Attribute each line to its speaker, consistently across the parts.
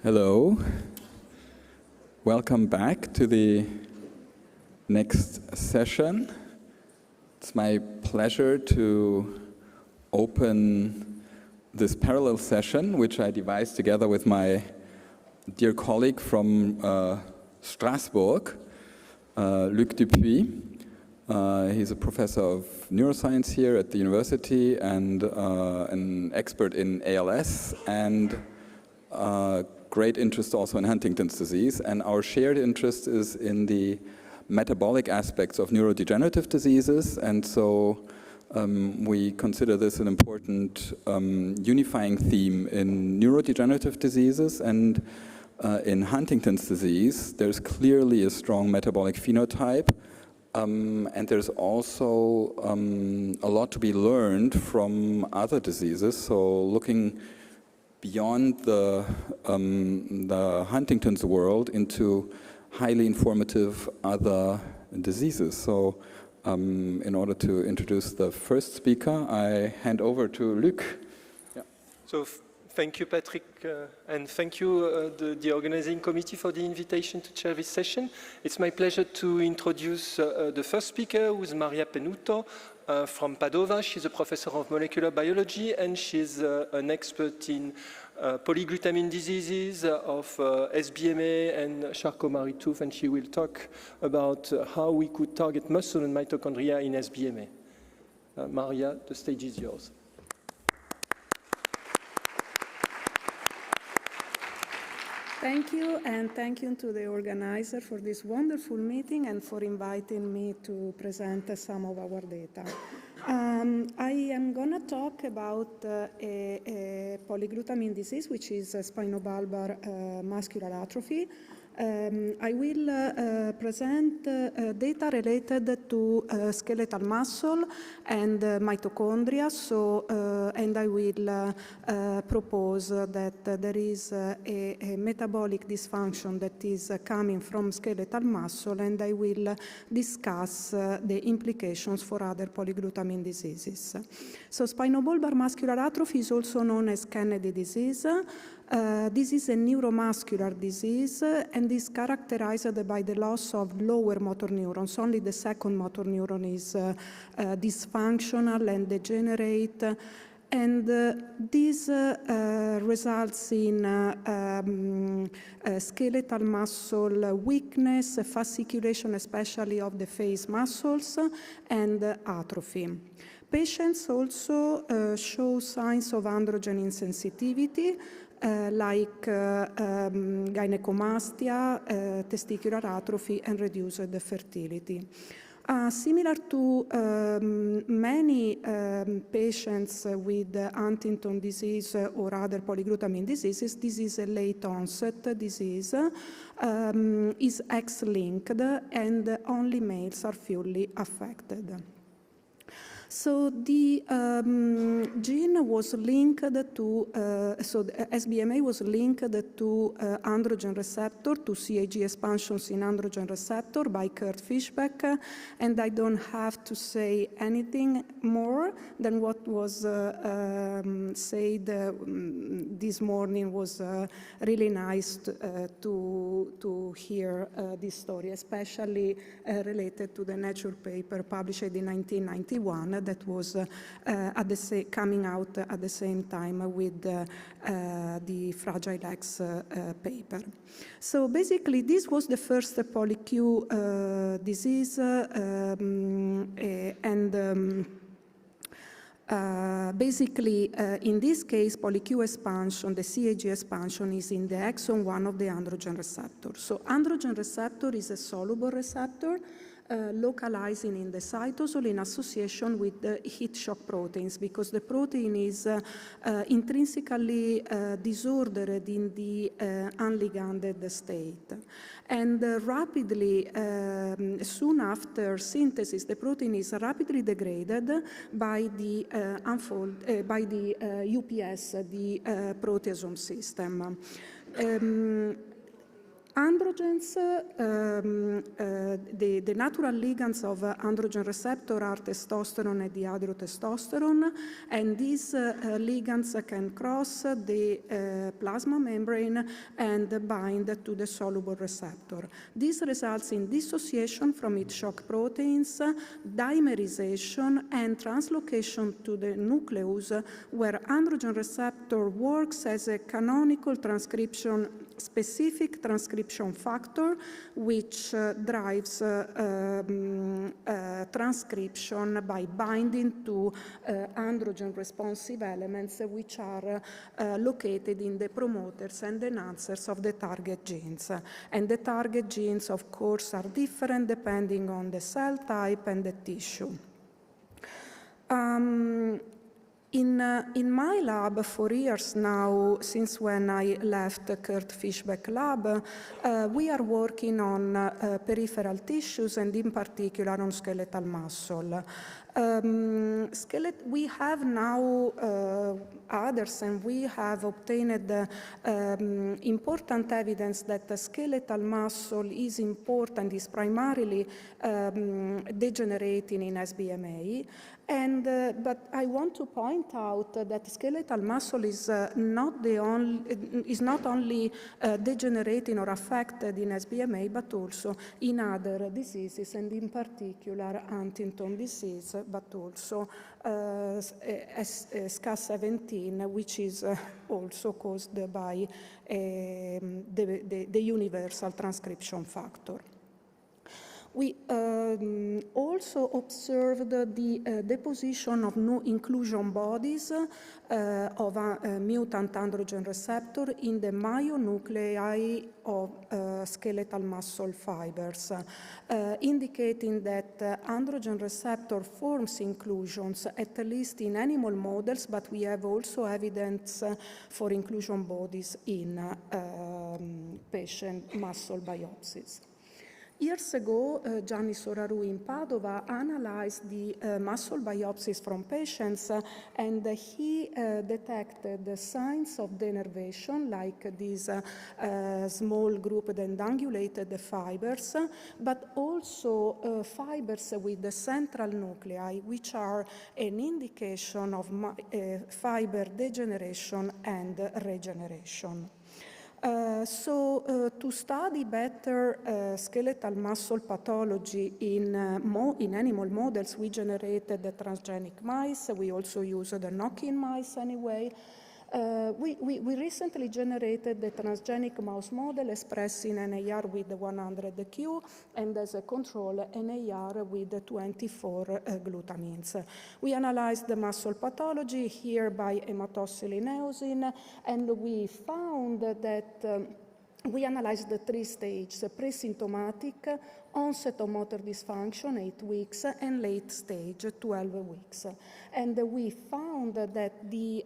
Speaker 1: Hello. Welcome back to the next session. It's my pleasure to open this parallel session, which I devised together with my dear colleague from Strasbourg, Luc Dupuis. He's a professor of neuroscience here at the university and an expert in ALS and great interest also in Huntington's disease. And our shared interest is in the metabolic aspects of neurodegenerative diseases. And so we consider this an important unifying theme in neurodegenerative diseases. And in Huntington's disease, there's clearly a strong metabolic phenotype. And there's also a lot to be learned from other diseases. So looking beyond the Huntington's world into highly informative other diseases. So in order to introduce the first speaker, I hand over to Luc.
Speaker 2: Yeah. So thank you, Patrick, and thank you, the organizing committee, for the invitation to chair this session. It's my pleasure to introduce the first speaker, who is Maria Pennuto from Padova. She's a professor of molecular biology, and she's an expert in polyglutamine diseases of SBMA and Charcot-Marie-Tooth, and she will talk about how we could target muscle and mitochondria in SBMA. Maria, the stage is yours.
Speaker 3: Thank you, and thank you to the organizer for this wonderful meeting and for inviting me to present some of our data. I am going to talk about a polyglutamine disease, which is spinobulbar muscular atrophy. I will present data related to skeletal muscle and mitochondria. And I will propose that there is a metabolic dysfunction that is coming from skeletal muscle, and I will discuss the implications for other polyglutamine diseases. So spinobulbar muscular atrophy is also known as Kennedy disease. This is a neuromuscular disease and is characterized by the loss of lower motor neurons. Only the second motor neuron is dysfunctional and degenerate. And this results in skeletal muscle weakness, fasciculation, especially of the face muscles, and atrophy. Patients also show signs of androgen insensitivity, like gynecomastia, testicular atrophy, and reduced fertility. Similar to many patients with Huntington disease or other polyglutamine diseases, this is a late onset disease, is X-linked, and only males are fully affected. So the gene was linked to, so the SBMA was linked to androgen receptor, to CAG expansions in androgen receptor by Kurt Fischbeck, and I don't have to say anything more than what was said this morning. Was really nice to hear this story, especially related to the Nature paper published in 1991 that was coming out at the same time with the Fragile X paper. So basically, this was the first PolyQ disease, basically, in this case, PolyQ expansion, the CAG expansion, is in the exon 1 of the androgen receptor. So androgen receptor is a soluble receptor localizing in the cytosol in association with the heat shock proteins, because the protein is intrinsically disordered in the unliganded state. And rapidly, soon after synthesis, the protein is rapidly degraded by the UPS, the proteasome system. Androgens, the natural ligands of androgen receptor are testosterone and dihydrotestosterone, and these ligands can cross the plasma membrane and bind to the soluble receptor. This results in dissociation from its shock proteins, dimerization, and translocation to the nucleus, where androgen receptor works as a canonical specific transcription factor, which drives transcription by binding to androgen responsive elements, which are located in the promoters and enhancers of the target genes. And the target genes, of course, are different depending on the cell type and the tissue. In my lab for years now, since when I left Kurt Fischbeck's lab, we are working on peripheral tissues and in particular on skeletal muscle. We have now others, and we have obtained important evidence that the skeletal muscle is important, is primarily degenerating in SBMA. But I want to point out that skeletal muscle is not only degenerating or affected in SBMA, but also in other diseases, and in particular Huntington disease, but also SCA17, which is also caused by the universal transcription factor. We also observed the deposition of new inclusion bodies of a mutant androgen receptor in the myonuclei of skeletal muscle fibers, indicating that androgen receptor forms inclusions, at least in animal models, but we have also evidence for inclusion bodies in patient muscle biopsies. Years ago, Gianni Soraru in Padova analyzed the muscle biopsies from patients, and he detected signs of denervation, like this small group that undulated fibers, but also fibers with the central nuclei, which are an indication of fiber degeneration and regeneration. To study better skeletal muscle pathology in animal models, we generated the transgenic mice. We also used the knock-in mice anyway. We recently generated the transgenic mouse model expressing NAR with 100Q, and as a control NAR with 24 glutamines. We analyzed the muscle pathology here by hematocylin-eosin, and we found that we analyzed the 3 stages: pre-symptomatic, onset of motor dysfunction, 8 weeks, and late stage, 12 weeks. And we found that the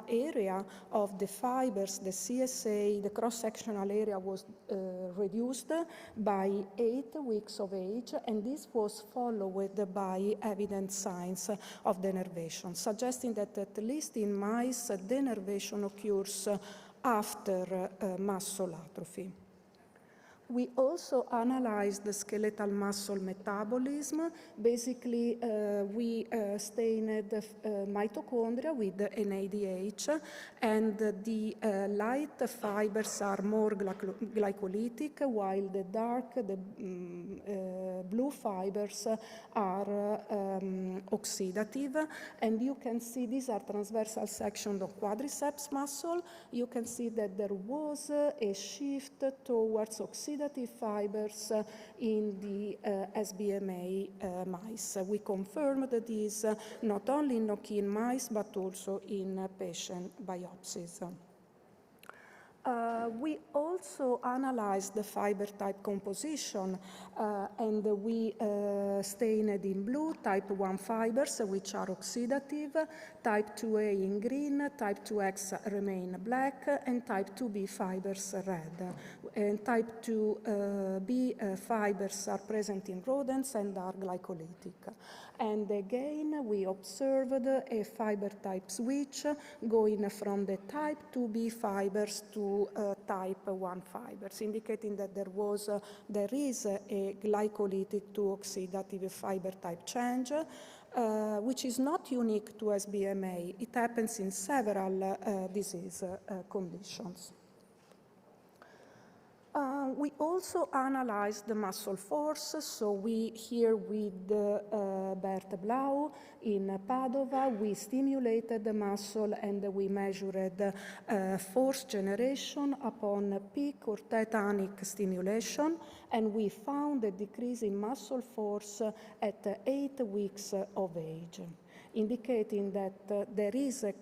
Speaker 3: area of the fibers, the CSA, the cross-sectional area was reduced by 8 weeks of age, and this was followed by evident signs of denervation, suggesting that at least in mice, denervation occurs after muscle atrophy. We also analyzed the skeletal muscle metabolism. Basically, we stained mitochondria with NADH, and the light fibers are more glycolytic, while the dark, blue fibers are oxidative. And you can see these are transversal sections of quadriceps muscle. You can see that there was a shift towards oxidative fibers in the SBMA mice. We confirmed this not only in knock-in mice, but also in patient biopsies. We also analyzed the fiber type composition, and we stained in blue type 1 fibers, which are oxidative, type 2A in green, type 2X remain black, and type 2B fibers red. And type 2B fibers are present in rodents and are glycolytic. And again, we observed a fiber type switch going from the type 2b fibers to type 1 fibers, indicating that there is a glycolytic to oxidative fiber type change, which is not unique to SBMA. It happens in several disease conditions. We also analyzed the muscle force, so here with Bert Blau in Padova, we stimulated the muscle and we measured force generation upon peak or tetanic stimulation, and we found a decrease in muscle force at 8 weeks of age, indicating that there is the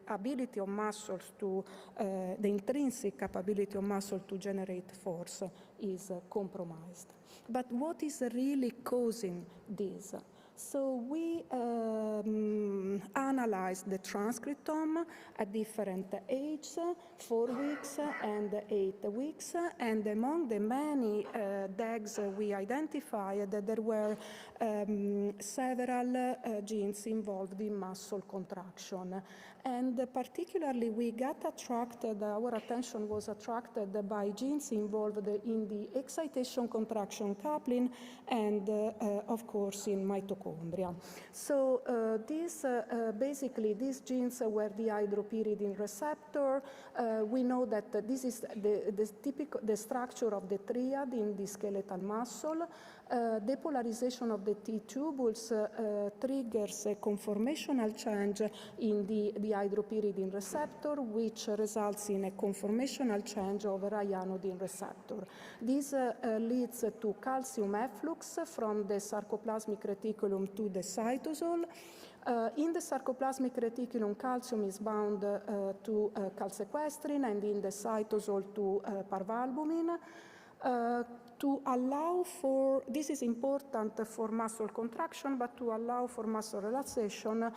Speaker 3: ability of muscles to, the intrinsic capability of muscle to generate force is compromised. But what is really causing this? So we analyzed the transcriptome at different ages, 4 weeks and 8 weeks, and among the many DEGs we identified, there were several genes involved in muscle contraction. And particularly we got attracted, our attention was attracted by genes involved in the excitation contraction coupling and of course in mitochondria. So basically these genes were the hydropyridine receptor. We know that this is the structure of the triad in the skeletal muscle. Depolarization of the T-tubules triggers a conformational change in the hydropyridine receptor, which results in a conformational change of ryanodine receptor. This leads to calcium efflux from the sarcoplasmic reticulum to the cytosol. In the sarcoplasmic reticulum, calcium is bound to calsequestrin, and in the cytosol to parvalbumin. To allow for, this is important for muscle contraction, but to allow for muscle relaxation,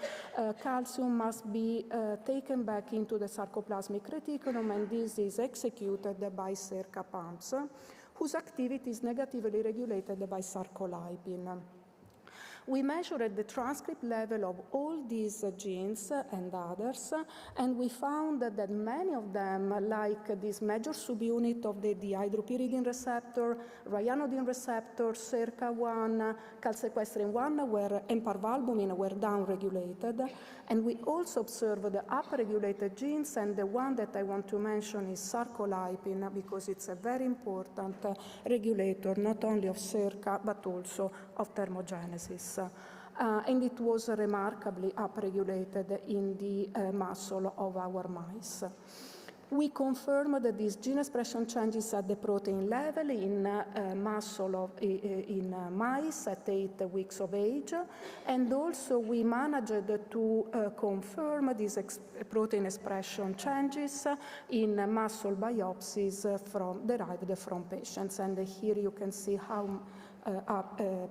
Speaker 3: calcium must be taken back into the sarcoplasmic reticulum, and this is executed by SERCA pumps, whose activity is negatively regulated by sarcolipin. We measured the transcript level of all these genes and others, and we found that many of them, like this major subunit of the dihydropyridine receptor, ryanodine receptor, SERCA1, calsequestrin-1 and parvalbumin were downregulated. And we also observed the upregulated genes, and the one that I want to mention is sarcolipin, because it's a very important regulator, not only of SERCA, but also of thermogenesis. And it was remarkably upregulated in the muscle of our mice. We confirmed that these gene expression changes at the protein level in muscle in mice at 8 weeks of age, and also we managed to confirm these protein expression changes in muscle biopsies derived from patients. And here you can see how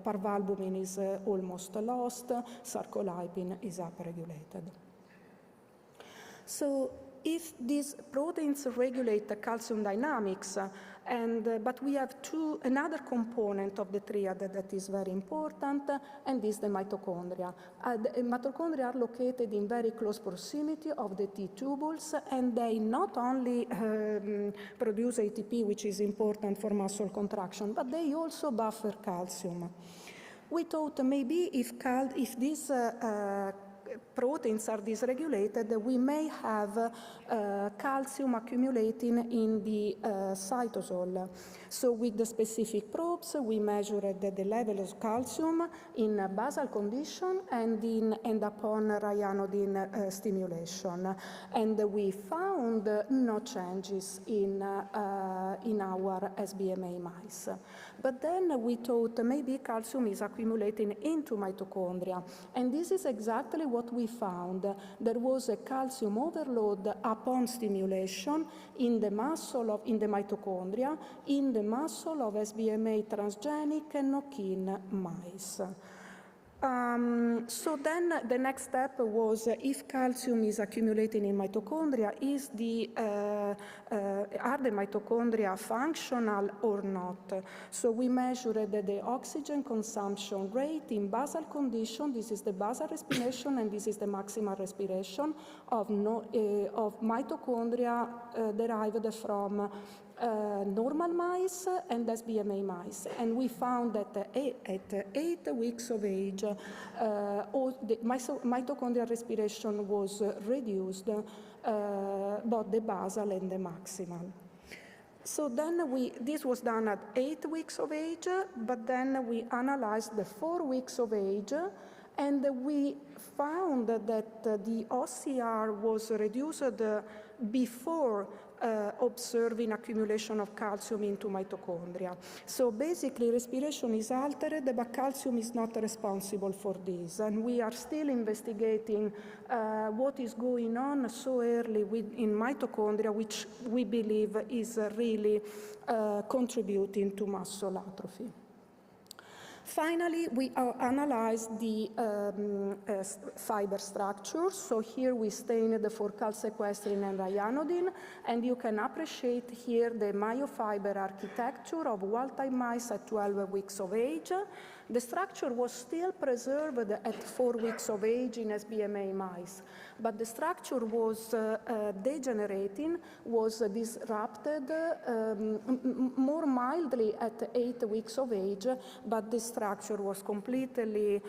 Speaker 3: parvalbumin is almost lost, sarcolipin is upregulated. So if these proteins regulate the calcium dynamics, but we have another component of the triad that is very important, and is the mitochondria. The mitochondria are located in very close proximity of the T-tubules, and they not only produce ATP, which is important for muscle contraction, but they also buffer calcium. We thought maybe if these proteins are dysregulated, we may have calcium accumulating in the cytosol. So with the specific probes, we measured the level of calcium in basal condition and upon ryanodine stimulation. And we found no changes in our SBMA mice. But then we thought maybe calcium is accumulating into mitochondria. And this is exactly what we found. There was a calcium overload upon stimulation in the muscle in the mitochondria, in the muscle of SBMA transgenic and knock-in mice. So then the next step was if calcium is accumulating in mitochondria, is the are the mitochondria functional or not? So we measured the oxygen consumption rate in basal condition. This is the basal respiration, and this is the maximal respiration of mitochondria derived from normal mice and SBMA mice. And we found that at 8 weeks of age, the mitochondrial respiration was reduced, both the basal and the maximal. So then this was done at 8 weeks of age, but then we analyzed the 4 weeks of age, and we found that the OCR was reduced before observing accumulation of calcium into mitochondria. So basically, respiration is altered, but calcium is not responsible for this. And we are still investigating what is going on so early in mitochondria, which we believe is really contributing to muscle atrophy. Finally, we analyzed the fiber structures. So here we stained for calsequestrin and ryanodine, and you can appreciate here the myofiber architecture of wild-type mice at 12 weeks of age. The structure was still preserved at 4 weeks of age in SBMA mice, but the structure was degenerating, was disrupted more mildly at 8 weeks of age, but the structure was completely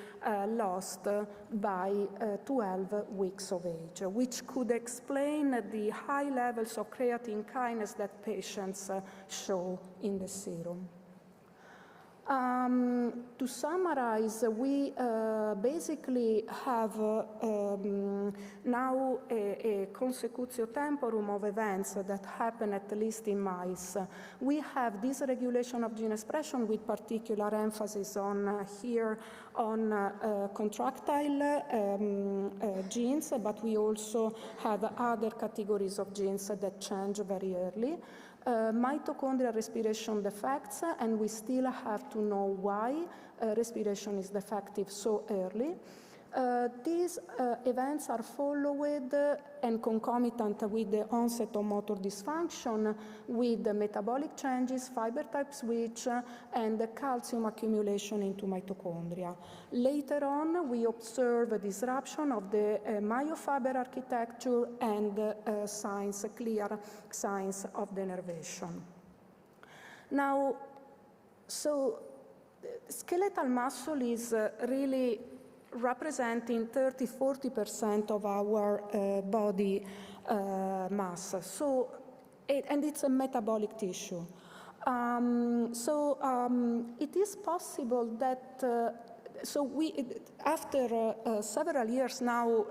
Speaker 3: lost by 12 weeks of age, which could explain the high levels of creatine kinase that patients show in the serum. To summarize, we basically have now a consecutio temporum of events that happen at least in mice. We have dysregulation of gene expression with particular emphasis on here on contractile genes, but we also have other categories of genes that change very early. Mitochondrial respiration defects, and we still have to know why respiration is defective so early. These events are followed and concomitant with the onset of motor dysfunction, with the metabolic changes, fiber type switch, and the calcium accumulation into mitochondria. Later on, we observe a disruption of the myofiber architecture and clear signs of denervation. Now, so skeletal muscle is really representing 30–40% of our body mass. So, and it's a metabolic tissue. It is possible that after several years now,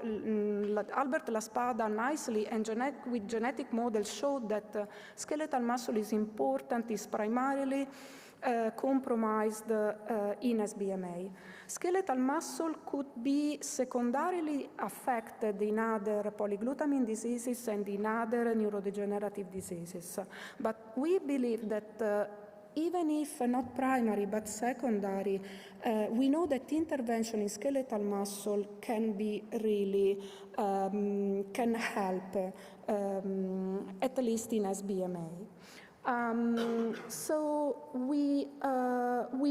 Speaker 3: Albert Laspada nicely and with genetic models showed that skeletal muscle is important, is primarily compromised in SBMA. Skeletal muscle could be secondarily affected in other polyglutamine diseases and in other neurodegenerative diseases. But we believe that even if not primary but secondary, we know that intervention in skeletal muscle can be really, can help, at least in SBMA. So we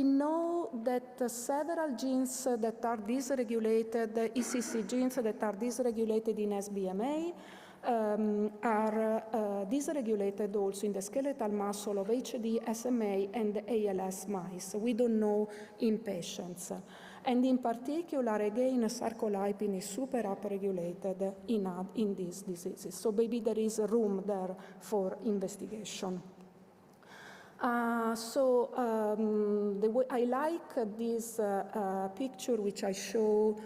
Speaker 3: know that several genes that are dysregulated, ECC genes that are dysregulated in SBMA, are dysregulated also in the skeletal muscle of HD, SMA, and ALS mice. We don't know in patients. And in particular, again, sarcolipin is super upregulated in these diseases. So maybe there is room there for investigation. I like this picture, which I show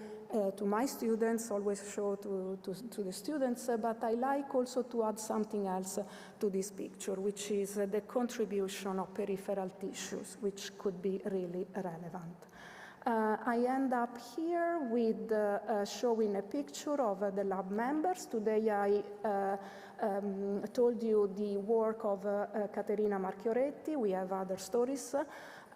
Speaker 3: to my students, always show to the students, but I like also to add something else to this picture, which is the contribution of peripheral tissues, which could be really relevant. I end up here with showing a picture of the lab members. Today I told you the work of Caterina Marchioretti. We have other stories.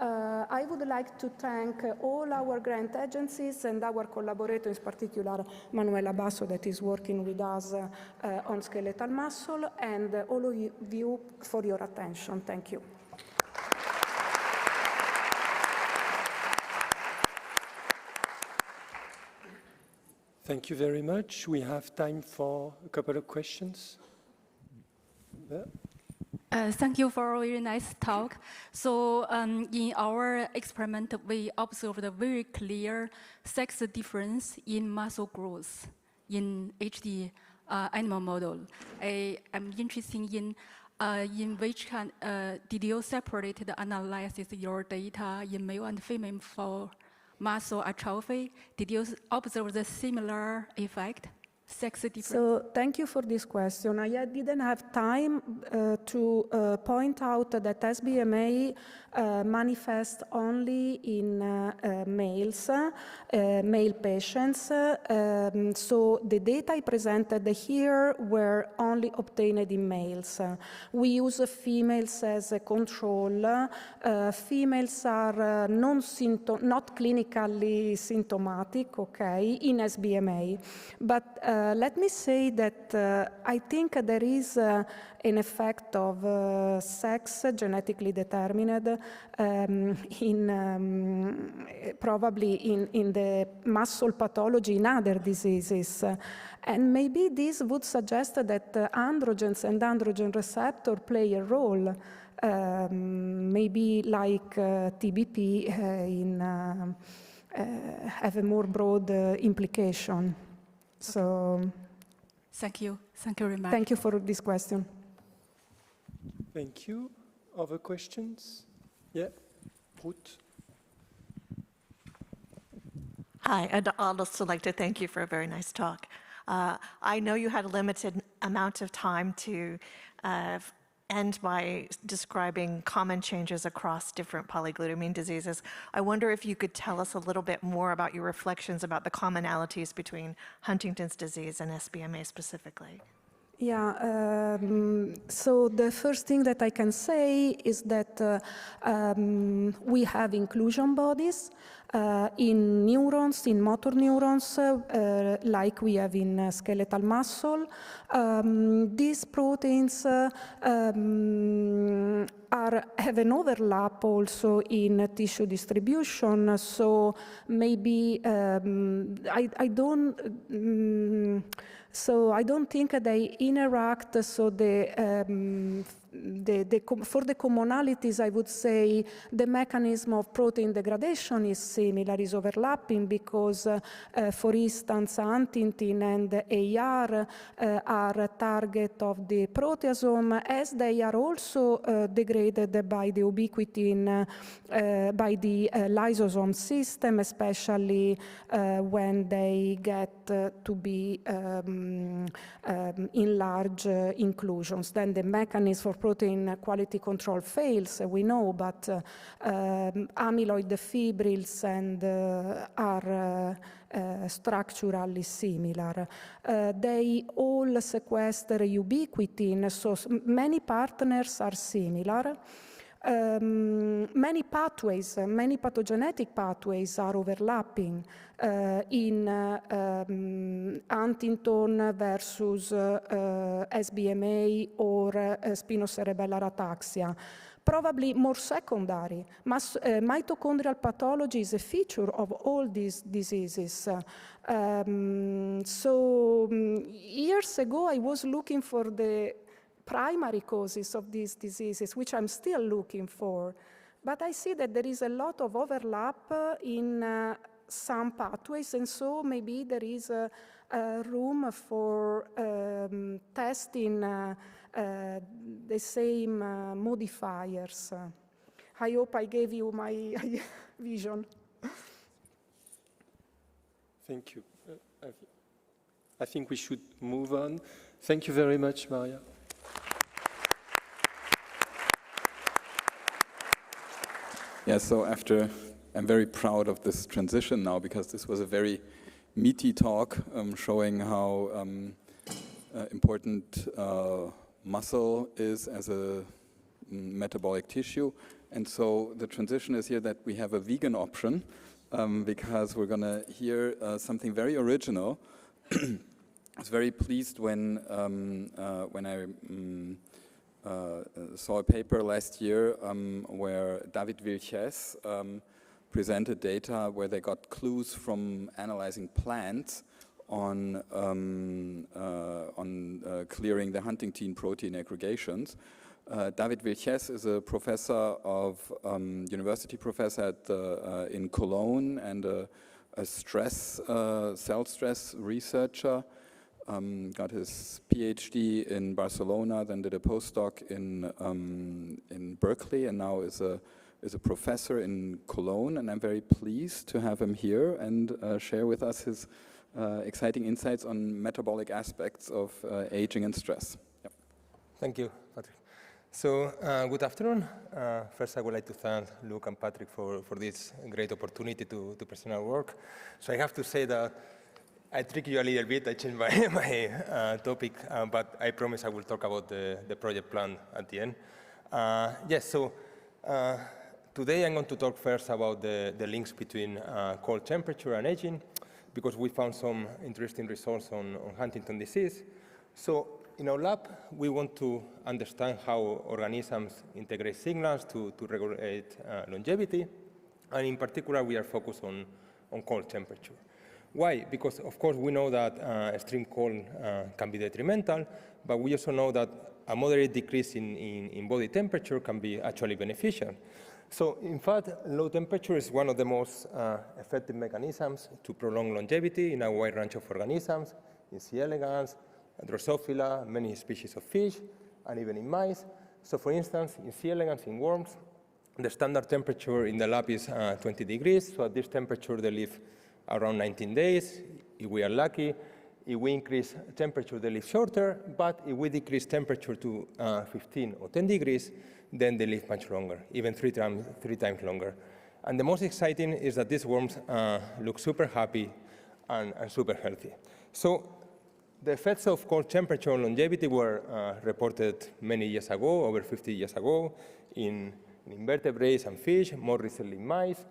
Speaker 3: I would like to thank all our grant agencies and our collaborators, in particular Manuela Basso, that is working with us on skeletal muscle, and all of you for your attention. Thank you.
Speaker 2: Thank you very much. We have time for a couple of questions.
Speaker 4: Thank you for a very nice talk. So in our experiment, we observed a very clear sex difference in muscle growth in HD animal model. I am interested in which kind, did you separate the analysis your data in male and female for muscle atrophy? Did you observe the similar effect? Sex difference?
Speaker 3: So thank you for this question. I didn't have time to point out that SBMA manifests only in males, male patients. So the data I presented here were only obtained in males. We use females as a control. Females are not clinically symptomatic, okay, in SBMA. But let me say that I think there is an effect of sex genetically determined probably in the muscle pathology in other diseases. And maybe this would suggest that androgens and androgen receptor play a role, maybe like TBP have a more broad implication. So,
Speaker 4: thank you very much.
Speaker 3: Thank you for this question.
Speaker 2: Thank you. Other questions? Yeah, Ruth.
Speaker 5: Hi, I'd also like to thank you for a very nice talk. I know you had a limited amount of time to end by describing common changes across different polyglutamine diseases. I wonder if you could tell us a little bit more about your reflections about the commonalities between Huntington's disease and SBMA specifically.
Speaker 3: Yeah, so the first thing that I can say is that we have inclusion bodies in neurons, in motor neurons, like we have in skeletal muscle. These proteins have an overlap also in tissue distribution, so maybe I don't think they interact, so for the commonalities, I would say the mechanism of protein degradation is similar, is overlapping, because, for instance, Huntington and AR are a target of the proteasome, as they are also degraded by the ubiquitin, by the lysosome system, especially when they get to be in large inclusions. Then the mechanism for protein quality control fails, we know, but amyloid fibrils and are structurally similar. They all sequester ubiquitin, so many partners are similar. Many pathways, many pathogenetic pathways are overlapping in Huntington versus SBMA or spinocerebellar ataxia. Probably more secondary. Mitochondrial pathology is a feature of all these diseases. So years ago, I was looking for the primary causes of these diseases, which I'm still looking for. But I see that there is a lot of overlap in some pathways, and so maybe there is a room for testing the same modifiers. I hope I gave you my vision.
Speaker 2: Thank you. I think we should move on. Thank you very much, Maria.
Speaker 1: Yeah, so I'm very proud of this transition now, because this was a very meaty talk showing how important muscle is as a metabolic tissue, And so the transition is here that we have a vegan option because we're going to hear something very original. I was very pleased when I saw a paper last year where David Vilchez presented data where they got clues from analyzing plants on clearing the Huntington protein aggregations. David Vilchez is a professor university professor in Cologne and a cell stress researcher. Got his PhD in Barcelona, then did a postdoc in Berkeley, and now is a professor in Cologne. And I'm very pleased to have him here and share with us his exciting insights on metabolic aspects of aging and stress. Yep.
Speaker 6: Thank you, Patrick. So, good afternoon. First, I would like to thank Luke and Patrick for this great opportunity to present our work. So I have to say that I tricked you a little bit. I changed my topic, but I promise I will talk about the project plan at the end. Yes, so today I'm going to talk first about the links between cold temperature and aging, because we found some interesting results on Huntington disease. So in our lab, we want to understand how organisms integrate signals to regulate longevity. And in particular, we are focused on cold temperature. Why? Because, of course, we know that extreme cold can be detrimental, but we also know that a moderate decrease in body temperature can be actually beneficial. So, in fact, low temperature is one of the most effective mechanisms to prolong longevity in a wide range of organisms, in C. elegans, Drosophila, many species of fish, and even in mice. So, for instance, in C. elegans, in worms, the standard temperature in the lab is 20 degrees. So, at this temperature, they live around 19 days, if we are lucky. If we increase temperature, they live shorter, but if we decrease temperature to 15 or 10 degrees, then they live much longer, even three times longer. And the most exciting is that these worms look super happy and super healthy. So the effects of cold temperature on longevity were reported many years ago, over 50 years ago, in invertebrates and fish, more recently in mice.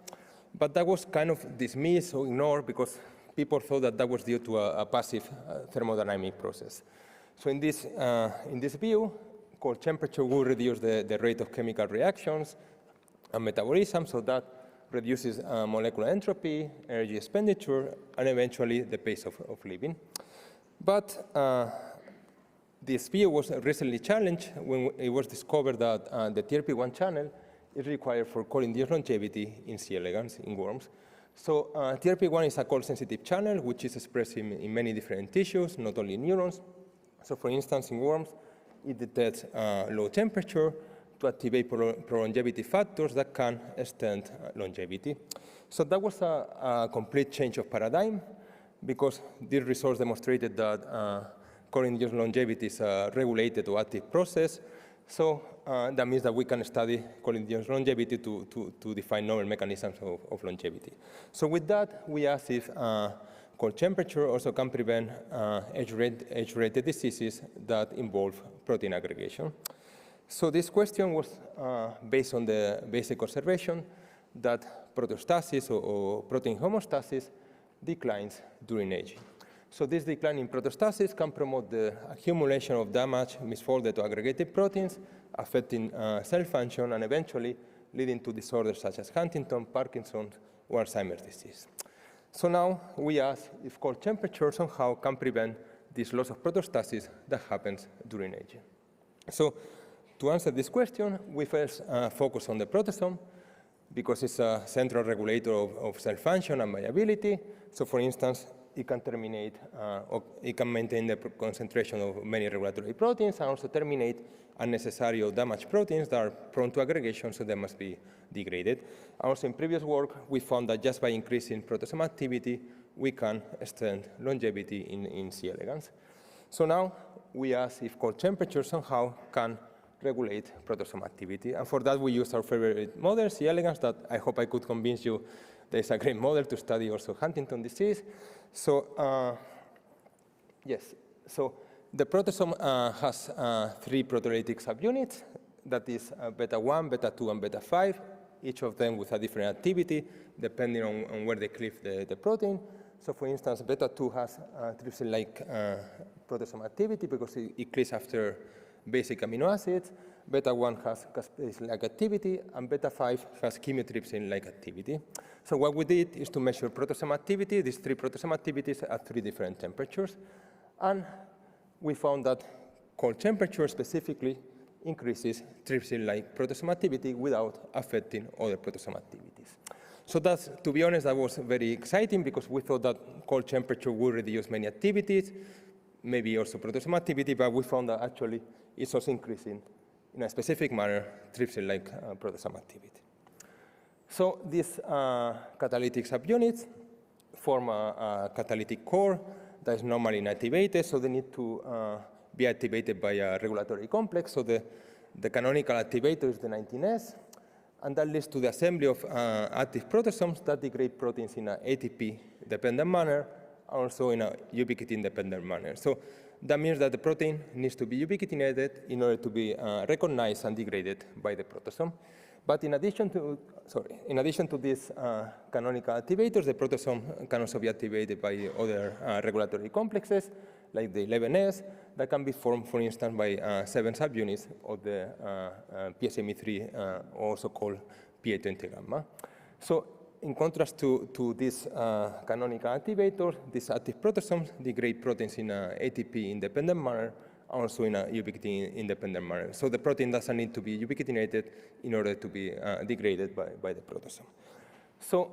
Speaker 6: But that was kind of dismissed or ignored because people thought that that was due to a passive thermodynamic process. So in this view, cold temperature will reduce the rate of chemical reactions and metabolism, so that reduces molecular entropy, energy expenditure, and eventually the pace of living. But this view was recently challenged when it was discovered that the TRP1 channel is required for cold-induced longevity in C. elegans, in worms. So TRP1 is a cold-sensitive channel which is expressed in many different tissues, not only neurons. So for instance, in worms, it detects low temperature to activate pro-longevity factors that can extend longevity. So that was a complete change of paradigm, because these results demonstrated that cold-induced longevity is a regulated or active process. So that means that we can study cold-induced longevity to define novel mechanisms of longevity. So with that, we asked if cold temperature also can prevent age-related diseases that involve protein aggregation. So this question was based on the basic observation that proteostasis or protein homeostasis declines during aging. So this decline in proteostasis can promote the accumulation of damaged, misfolded, or aggregated proteins, affecting cell function and eventually leading to disorders such as Huntington, Parkinson's, or Alzheimer's disease. So now we ask if cold temperature somehow can prevent this loss of proteostasis that happens during aging. So to answer this question, we first focus on the proteasome, because it's a central regulator of cell function and viability. So for instance, it can terminate, or it can maintain the concentration of many regulatory proteins and also terminate unnecessary or damaged proteins that are prone to aggregation, so they must be degraded. Also in previous work, we found that just by increasing proteasome activity, we can extend longevity in C. elegans. So now we ask if cold temperature somehow can regulate proteasome activity. And for that, we use our favorite model, C. elegans, that I hope I could convince you there's a great model to study also Huntington disease. So yes, so the proteasome has 3 proteolytic subunits. that is beta 1, beta 2, and beta 5, each of them with a different activity depending on where they cleave the protein. So for instance, beta 2 has trypsin-like proteasome activity because it cleaves after basic amino acids. Beta 1 has caspase-like activity, and beta 5 has chymotrypsin-like activity. So what we did is to measure proteasome activity, these 3 proteasome activities at 3 different temperatures. And we found that cold temperature specifically increases trypsin-like proteasome activity without affecting other proteasome activities. So that's, to be honest, that was very exciting because we thought that cold temperature would reduce many activities, maybe also proteasome activity, but we found that actually it's also increasing in a specific manner trypsin-like proteasome activity. So these catalytic subunits form a catalytic core that is normally inactivated, so they need to be activated by a regulatory complex. So the canonical activator is the 19S, and that leads to the assembly of active proteasomes that degrade proteins in an ATP-dependent manner, also in a ubiquitin-dependent manner. So that means that the protein needs to be ubiquitinated in order to be recognized and degraded by the proteasome. But in addition to these canonical activators, the proteasome can also be activated by other regulatory complexes, like the 11S, that can be formed, for instance, by 7 subunits of the PSMA3, also called PA20 gamma. So in contrast to these canonical activators, these active proteasomes degrade proteins in an ATP-independent manner, also in a ubiquitin-independent manner. So the protein doesn't need to be ubiquitinated in order to be degraded by the proteasome. So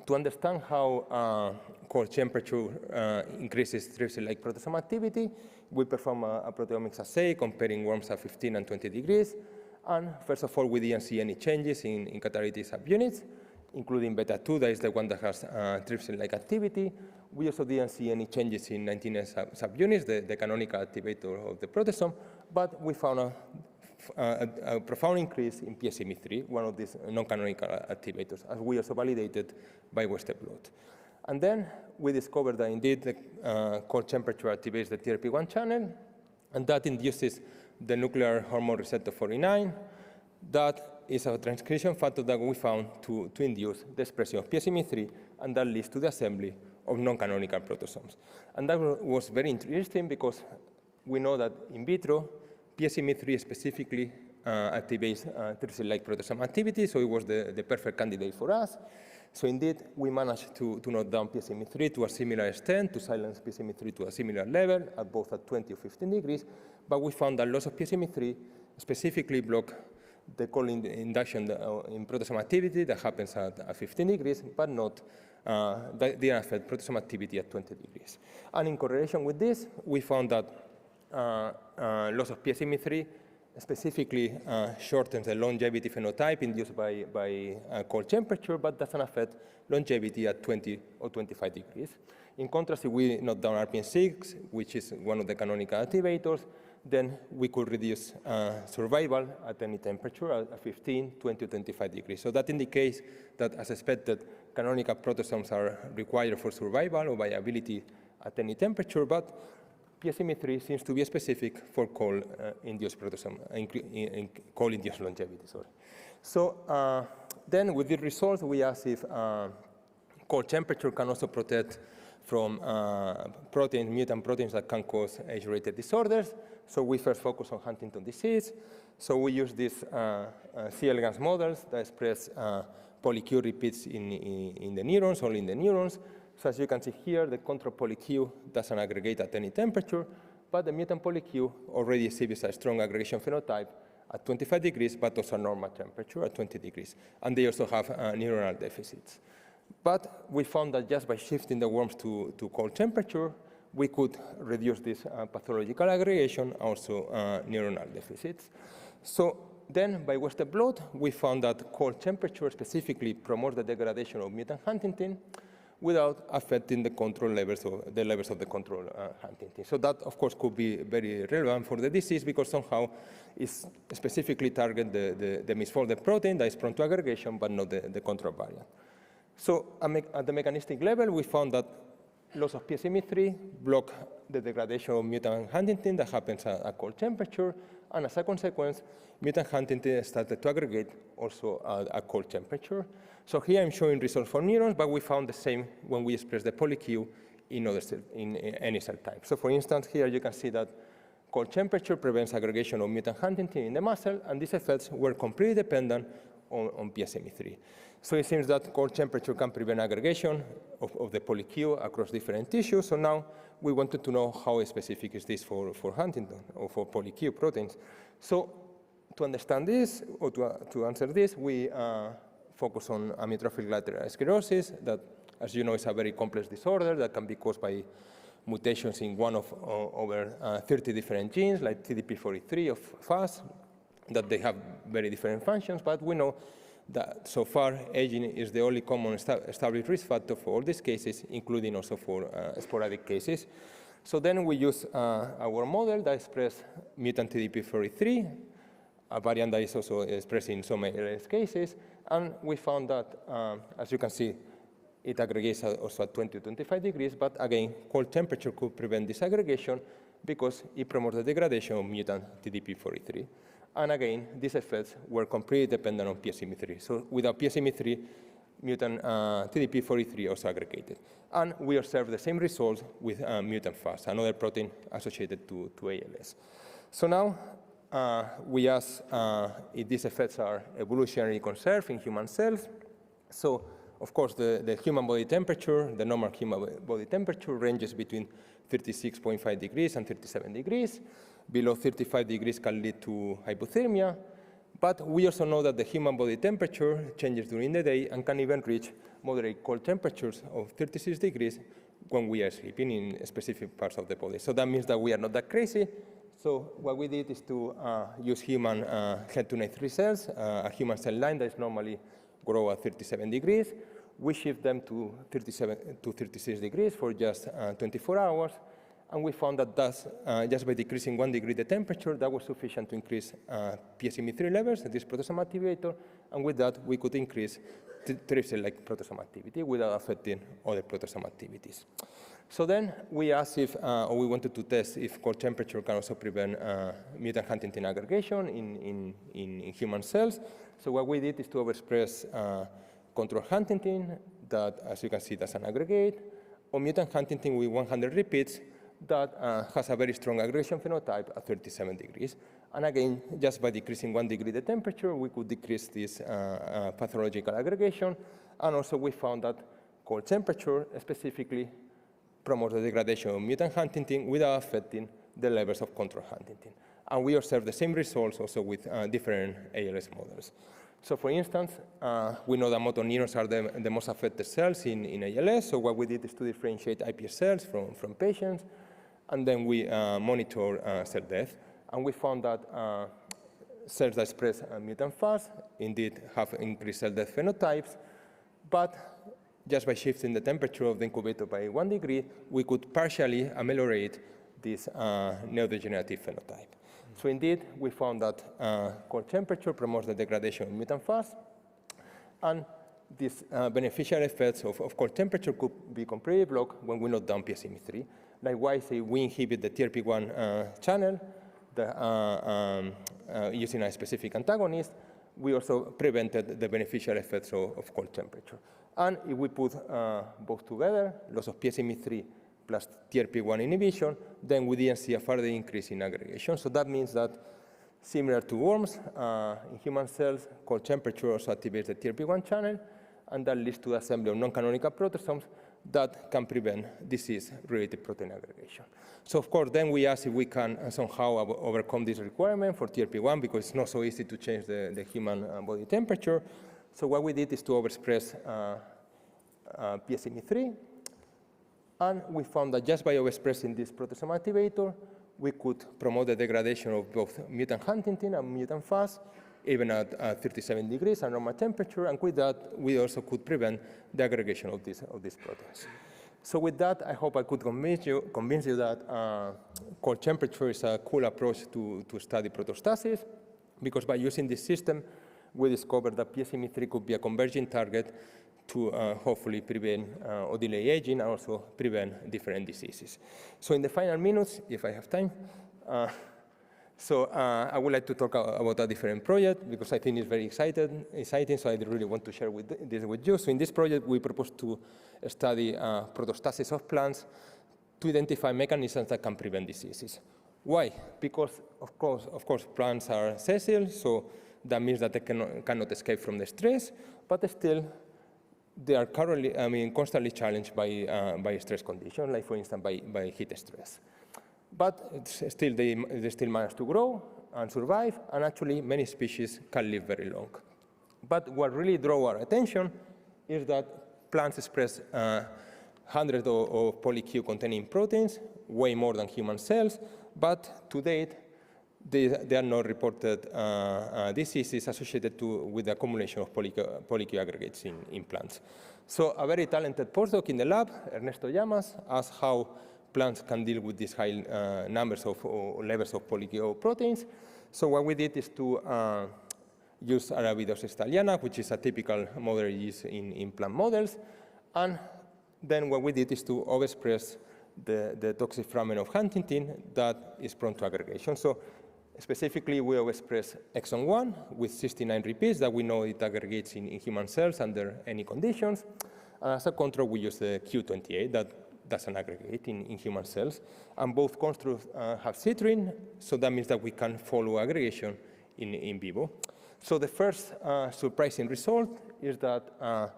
Speaker 6: to understand how cold temperature increases trypsin-like proteasome activity, we perform a proteomics assay comparing worms at 15 and 20 degrees. And first of all, we didn't see any changes in catalytic subunits, including beta 2, that is the one that has trypsin-like activity. We also didn't see any changes in 19S subunits, the canonical activator of the proteasome, but we found a profound increase in PSMA3, one of these non-canonical activators, as we also validated by Western blot. And then we discovered that indeed the cold temperature activates the TRP1 channel, and that induces the nuclear hormone receptor 49. That is a transcription factor that we found to induce the expression of PSMA3, and that leads to the assembly of non-canonical proteasomes. And that was very interesting because we know that in vitro, PSMA3 specifically activates trypsin-like proteasome activity, so it was the perfect candidate for us. So indeed, we managed to knock down PSMA3 to a similar extent, to silence PSMA3 to a similar level, at both at 20 or 15 degrees, but we found that loss of PSMA3 specifically block the cold induction in proteasome activity that happens at 15 degrees, but not that didn't affect proteasome activity at 20 degrees. And in correlation with this, we found that loss of PSMA3 specifically shortens the longevity phenotype induced by cold temperature, but doesn't affect longevity at 20 or 25 degrees. In contrast, if we knock down RPN6, which is one of the canonical activators, then we could reduce survival at any temperature at 15, 20, or 25 degrees. So that indicates that, as expected, canonical proteasomes are required for survival or viability at any temperature, but PSMA3 seems to be specific for cold-induced proteasome, cold-induced longevity. So then, with the results, we asked if cold temperature can also protect from mutant proteins that can cause age-related disorders. So we first focused on Huntington disease. So we use these C. elegans models that express PolyQ repeats in the neurons, only in the neurons. So as you can see here, the control PolyQ doesn't aggregate at any temperature, but the mutant PolyQ already exhibits a strong aggregation phenotype at 25 degrees, but also a normal temperature at 20 degrees. And they also have neuronal deficits. But we found that just by shifting the worms to cold temperature, we could reduce this pathological aggregation, also neuronal deficits. So then, by Western blot, we found that cold temperature specifically promotes the degradation of mutant Huntington without affecting the control levels of the control Huntington. So that, of course, could be very relevant for the disease because somehow it specifically targets the misfolded protein that is prone to aggregation, but not the control variant. So at the mechanistic level, we found that loss of PSMA3 block the degradation of mutant Huntington that happens at cold temperature, And as a consequence, mutant huntingtin started to aggregate also at cold temperature. So here I'm showing results for neurons, but we found the same when we express the PolyQ in any cell type. So for instance, here you can see that cold temperature prevents aggregation of mutant huntingtin in the muscle, and these effects were completely dependent on PSMA3. So it seems that cold temperature can prevent aggregation of the PolyQ across different tissues. So now we wanted to know how specific is this for Huntington or for PolyQ proteins. So to understand this, or to answer this, we focus on amyotrophic lateral sclerosis that, as you know, is a very complex disorder that can be caused by mutations in one of over 30 different genes, like TDP43 of FAS, that they have very different functions, but we know that so far aging is the only common established risk factor for all these cases, including also for sporadic cases. So then we use our model that expresses mutant TDP43, a variant that is also expressed in some ALS cases, and we found that, as you can see, it aggregates also at 20 to 25 degrees, but again, cold temperature could prevent this aggregation because it promotes the degradation of mutant TDP43. And again, these effects were completely dependent on PSMA3. So without PSMA3, mutant TDP43 also aggregated. And we observed the same results with mutant FAS, another protein associated to ALS. So now we ask if these effects are evolutionarily conserved in human cells. So of course, the human body temperature, the normal human body temperature ranges between 36.5 degrees and 37 degrees. Below 35 degrees can lead to hypothermia. But we also know that the human body temperature changes during the day and can even reach moderate cold temperatures of 36 degrees when we are sleeping in specific parts of the body. So that means that we are not that crazy. So what we did is to use human HER2/nec3 cells, a human cell line that is normally grow at 37 degrees. We shift them to 36 degrees for just 24 hours. And we found that thus, just by decreasing 1 degree the temperature, that was sufficient to increase PSMA3 levels, this proteasome activator. And with that, we could increase trypsin-like proteasome activity without affecting other proteasome activities. So then we asked if, or we wanted to test if cold temperature can also prevent mutant huntingtin aggregation in human cells. So what we did is to overexpress control huntingtin that, as you can see, doesn't aggregate, or mutant huntingtin with 100 repeats that has a very strong aggregation phenotype at 37 degrees. And again, just by decreasing 1 degree the temperature, we could decrease this pathological aggregation. And also we found that cold temperature specifically promotes the degradation of mutant huntingtin without affecting the levels of control huntingtin. And we observed the same results also with different ALS models. So for instance, we know that motor neurons are the most affected cells in ALS. So what we did is to differentiate iPS cells from patients. And then we monitor cell death. And we found that cells that express mutant FAS indeed have increased cell death phenotypes. But just by shifting the temperature of the incubator by 1 degree, we could partially ameliorate this neurodegenerative phenotype. So indeed, we found that cold temperature promotes the degradation of mutant FAS. And these beneficial effects of cold temperature could be completely blocked when we knock down PSMA3. Likewise, if we inhibit the TRP1 channel using a specific antagonist, we also prevented the beneficial effects of cold temperature. And if we put both together, loss of PSMA3 plus TRP1 inhibition, then we didn't see a further increase in aggregation. So that means that, similar to worms, in human cells, cold temperature also activates the TRP1 channel, and that leads to the assembly of non-canonical proteasomes that can prevent disease-related protein aggregation. So of course, then we ask if we can somehow overcome this requirement for TRP1, because it's not so easy to change the human body temperature. So what we did is to overexpress PSMA3, and we found that just by overexpressing this proteasome activator, we could promote the degradation of both mutant huntingtin and mutant FAS, even at 37 degrees at normal temperature, and with that, we also could prevent the aggregation of these proteins. So with that, I hope I could convince you that cold temperature is a cool approach to study proteostasis, because by using this system, we discovered that PSMA3 could be a converging target to hopefully prevent or delay aging and also prevent different diseases. So in the final minutes, if I have time, So I would like to talk about a different project because I think it's very exciting, so I really want to share this with you. So in this project, we propose to study proteostasis of plants to identify mechanisms that can prevent diseases. Why? Because, of course, plants are sessile, so that means that they cannot escape from the stress, but still, they are constantly challenged by stress conditions, like, for instance, by heat stress. But still, they still manage to grow and survive, and actually, many species can live very long. But what really draws our attention is that plants express hundreds of PolyQ containing proteins, way more than human cells, but to date, there are no reported diseases associated with the accumulation of PolyQ aggregates in plants. So a very talented postdoc in the lab, Ernesto Llamas, asked how plants can deal with these high numbers of levels of PolyQ proteins. So what we did is to use Arabidopsis thaliana, which is a typical model used in plant models, and then what we did is to overexpress the toxic fragment of Huntington that is prone to aggregation. So specifically, we overexpress exon 1 with 69 repeats that we know it aggregates in human cells under any conditions. And as a control, we use the Q28 that doesn't aggregate in human cells. And both constructs have citrine, so that means that we can follow aggregation in vivo. So the first surprising result is that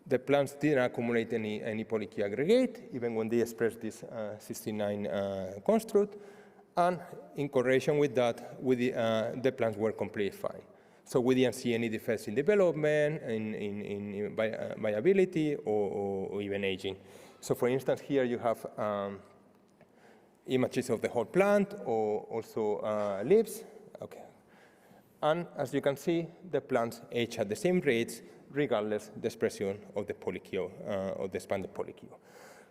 Speaker 6: the plants didn't accumulate any PolyQ aggregate, even when they express this 69 construct. And in correlation with that, the plants were completely fine. So we didn't see any defects in development, in viability, or even aging. So for instance, here you have images of the whole plant, or also leaves. Okay. And as you can see, the plants age at the same rates, regardless the expression of the PolyQ, of the expanded PolyQ.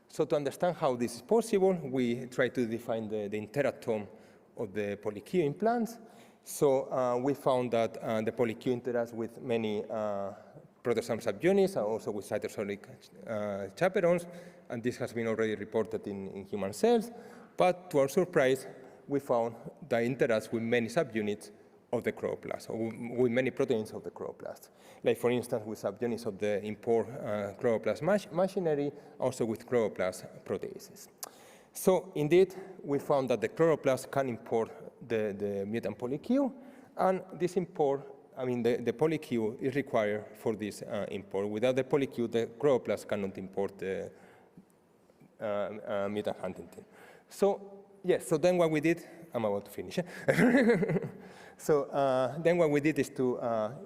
Speaker 6: So to understand how this is possible, we try to define the interactome of the PolyQ in plants. So we found that the PolyQ interacts with many proteasome subunits, and also with cytosolic chaperones, and this has been already reported in human cells. But to our surprise, we found that it interacts with many subunits of the chloroplast, or with many proteins of the chloroplast. Like, for instance, with subunits of the import chloroplast machinery, also with chloroplast proteases. So indeed, we found that the chloroplast can import the mutant PolyQ, and this import, the PolyQ is required for this import. Without the PolyQ, the chloroplast cannot import the mutant Huntington. So yes, so then what we did, I'm about to finish. So then what we did is to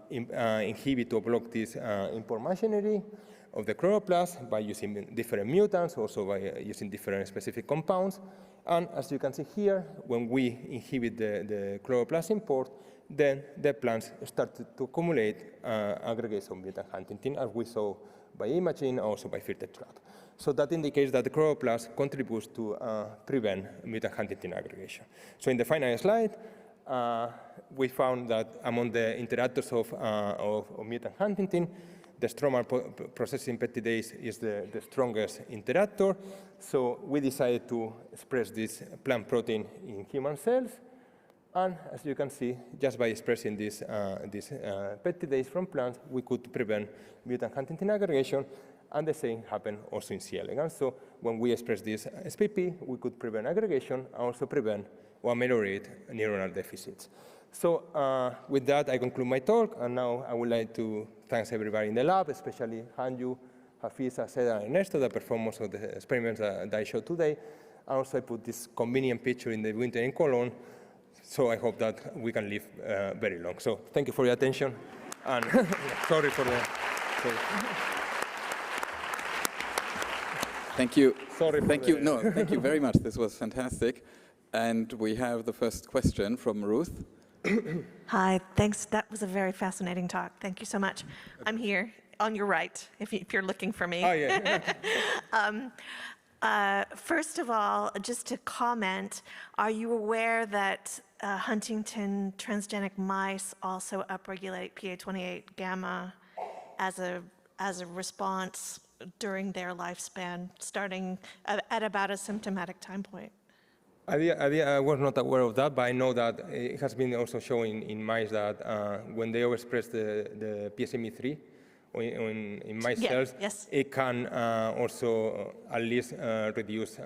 Speaker 6: inhibit or block this import machinery of the chloroplast by using different mutants, also by using different specific compounds. And as you can see here, when we inhibit the chloroplast import, then the plants started to accumulate aggregates of mutant Huntington, as we saw by imaging, also by filtered trap. So that indicates that the chloroplast contributes to prevent mutant Huntington aggregation. So in the final slide, we found that among the interactors of mutant Huntington, the stromal processing peptidase is the strongest interactor. So we decided to express this plant protein in human cells. And as you can see, just by expressing this peptidase from plants, we could prevent mutant Huntington aggregation. And the same happened also in C. elegans. So when we express this SPP, we could prevent aggregation and also prevent or ameliorate neuronal deficits. So with that, I conclude my talk. And now I would like to thank everybody in the lab, especially Hanju, Hafiza, Seda, and Ernesto that performed most of the experiments that I showed today. And also I put this convenient picture in the winter in Cologne. So I hope that we can live very long. So thank you for your attention. And sorry for the...
Speaker 1: Thank you.
Speaker 6: Sorry.
Speaker 1: Thank you. No, thank you very much. This was fantastic. And we have the first question from Ruth.
Speaker 5: Hi, thanks. That was a very fascinating talk. Thank you so much. I'm here on your right, if you're looking for me.
Speaker 6: Oh, yeah.
Speaker 5: First of all, just to comment, are you aware that Huntington transgenic mice also upregulate PA28 gamma as a response during their lifespan, starting at about a symptomatic time point?
Speaker 6: I was not aware of that, but I know that it has been also shown in mice that when they overexpress the PSMA3 in mice cells,
Speaker 5: yes.
Speaker 6: it can also at least reduce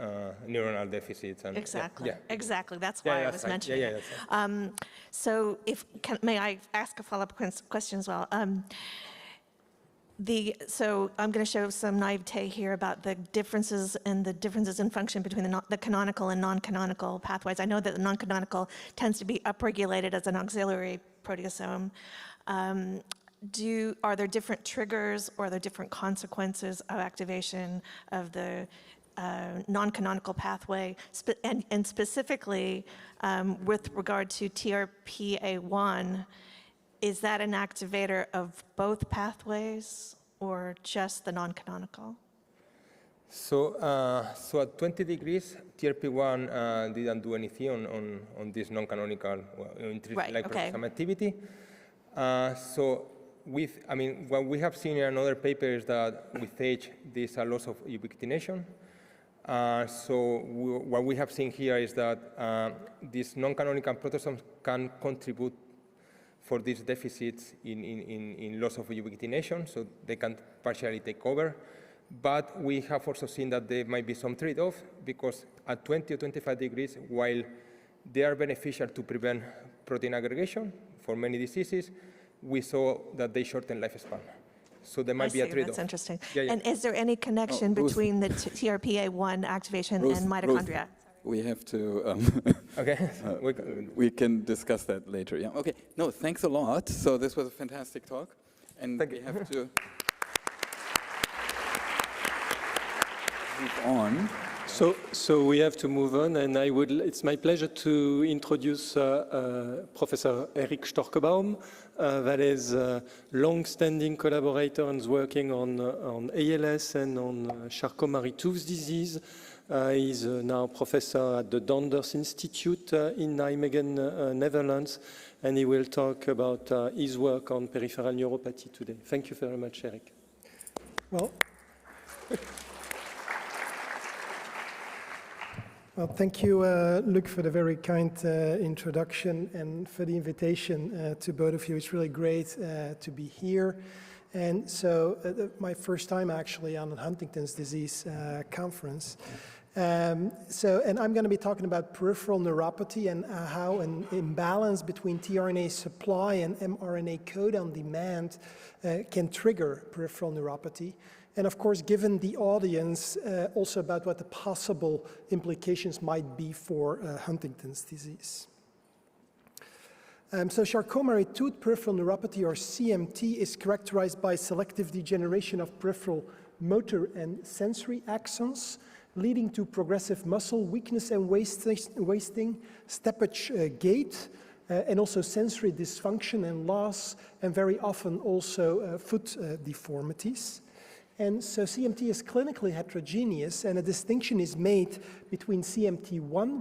Speaker 6: neuronal deficits. And,
Speaker 5: Exactly.
Speaker 6: Yeah.
Speaker 5: Exactly. That's why I was mentioning it. So, may I ask a follow-up question as well? So I'm going to show some naivete here about the differences in function between the canonical and non-canonical pathways. I know that the non-canonical tends to be upregulated as an auxiliary proteasome. Are there different triggers or are there different consequences of activation of the non-canonical pathway? And specifically, with regard to TRPA1, is that an activator of both pathways or just the non-canonical?
Speaker 6: So at 20 degrees, TRP1 didn't do anything on this non-canonical intrinsic proteasome activity. What we have seen in another paper is that with age, there's a loss of ubiquitination. What we have seen here is that these non-canonical proteasomes can contribute for these deficits in loss of ubiquitination, so they can partially take over. But we have also seen that there might be some trade-off, because at 20 or 25 degrees, while they are beneficial to prevent protein aggregation for many diseases, we saw that they shorten lifespan. So there might be a trade-off.
Speaker 5: That's interesting.
Speaker 6: Yeah.
Speaker 5: And is there any connection between the TRPA1 activation and mitochondria?
Speaker 1: We have to,
Speaker 6: Okay.
Speaker 1: we can discuss that later. Yeah. Okay. No, thanks a lot. So this was a fantastic talk. And we have to move on.
Speaker 2: So we have to move on, and it's my pleasure to introduce Professor Erik Storkebaum, that is a long-standing collaborator and is working on ALS and on Charcot-Marie-Tooth's disease. He's now professor at the Donders Institute in Nijmegen, Netherlands, and he will talk about his work on peripheral neuropathy today. Thank you very much, Erik.
Speaker 7: Well, thank you, Luc, for the very kind introduction and for the invitation to both of you. It's really great to be here. And so my first time actually on a Huntington's disease conference. And I'm going to be talking about peripheral neuropathy and how an imbalance between tRNA supply and mRNA codon demand can trigger peripheral neuropathy. And of course, given the audience, also about what the possible implications might be for Huntington's disease. So Charcot-Marie-Tooth peripheral neuropathy, or CMT, is characterized by selective degeneration of peripheral motor and sensory axons, leading to progressive muscle weakness and wasting, steppage gait, and also sensory dysfunction and loss, and very often also foot deformities. And so CMT is clinically heterogeneous, and a distinction is made between CMT1,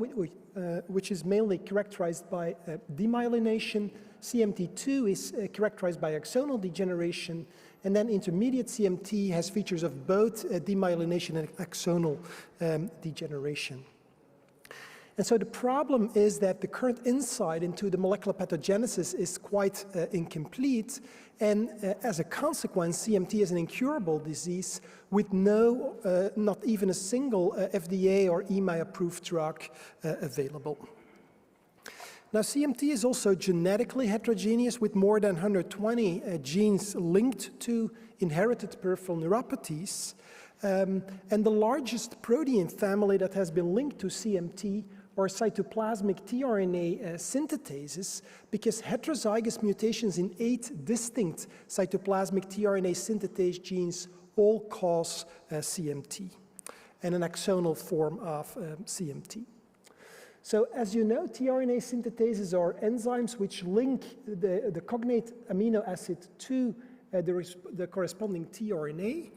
Speaker 7: which is mainly characterized by demyelination, CMT2 is characterized by axonal degeneration, and then intermediate CMT has features of both demyelination and axonal degeneration. And so the problem is that the current insight into the molecular pathogenesis is quite incomplete, and as a consequence, CMT is an incurable disease with not even a single FDA or EMA approved drug available. Now, CMT is also genetically heterogeneous with more than 120 genes linked to inherited peripheral neuropathies. And the largest protein family that has been linked to CMT or cytoplasmic tRNA synthetases, because heterozygous mutations in 8 distinct cytoplasmic tRNA synthetase genes all cause CMT, and an axonal form of CMT. So as you know, tRNA synthetases are enzymes which link the cognate amino acid to the corresponding tRNA.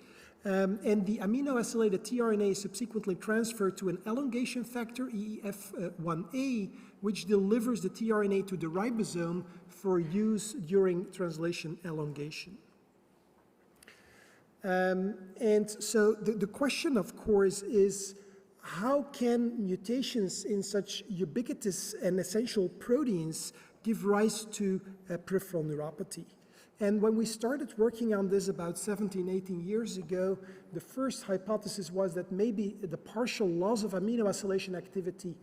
Speaker 7: And the amino-acylated tRNA is subsequently transferred to an elongation factor, EEF1A, which delivers the tRNA to the ribosome for use during translation elongation. And so the question, of course, is how can mutations in such ubiquitous and essential proteins give rise to peripheral neuropathy? And when we started working on this about 17, 18 years ago, the first hypothesis was that maybe the partial loss of amino acylation activity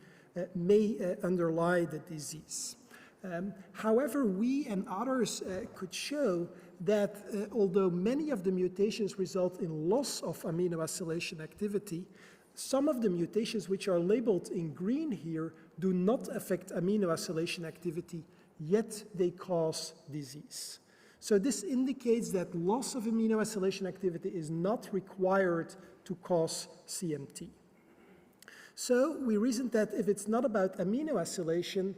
Speaker 7: may underlie the disease. However, we and others could show that although many of the mutations result in loss of amino acylation activity, some of the mutations which are labeled in green here do not affect amino acylation activity, yet they cause disease. So this indicates that loss of amino acylation activity is not required to cause CMT. So we reasoned that if it's not about amino acylation,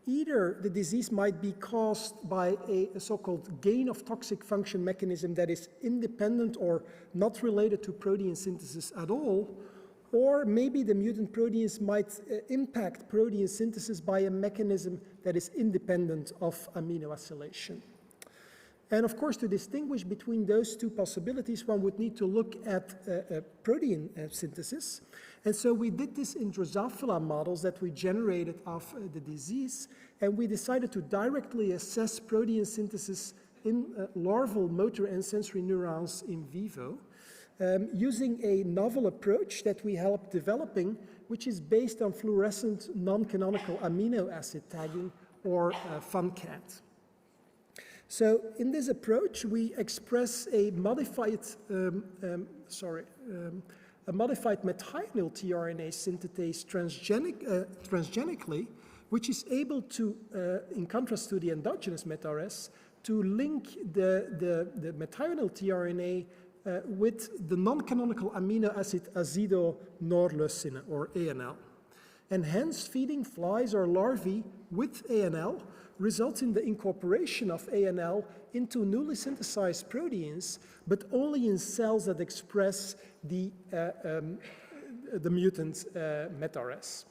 Speaker 7: either the disease might be caused by a so-called gain of toxic function mechanism that is independent or not related to protein synthesis at all, or maybe the mutant proteins might impact protein synthesis by a mechanism that is independent of amino acylation. And of course, to distinguish between those two possibilities, one would need to look at protein synthesis. And so we did this in Drosophila models that we generated of the disease, and we decided to directly assess protein synthesis in larval motor and sensory neurons in vivo, using a novel approach that we helped developing, which is based on fluorescent non-canonical amino acid tagging, or FUNCAT. So in this approach, we express a modified methionine tRNA synthetase transgenically, which is able to, in contrast to the endogenous meta-RS, to link the methionine tRNA with the non-canonical amino acid azidonorleucine, or ANL. And hence, feeding flies or larvae with ANL results in the incorporation of ANL into newly synthesized proteins, but only in cells that express the mutant meta-RS.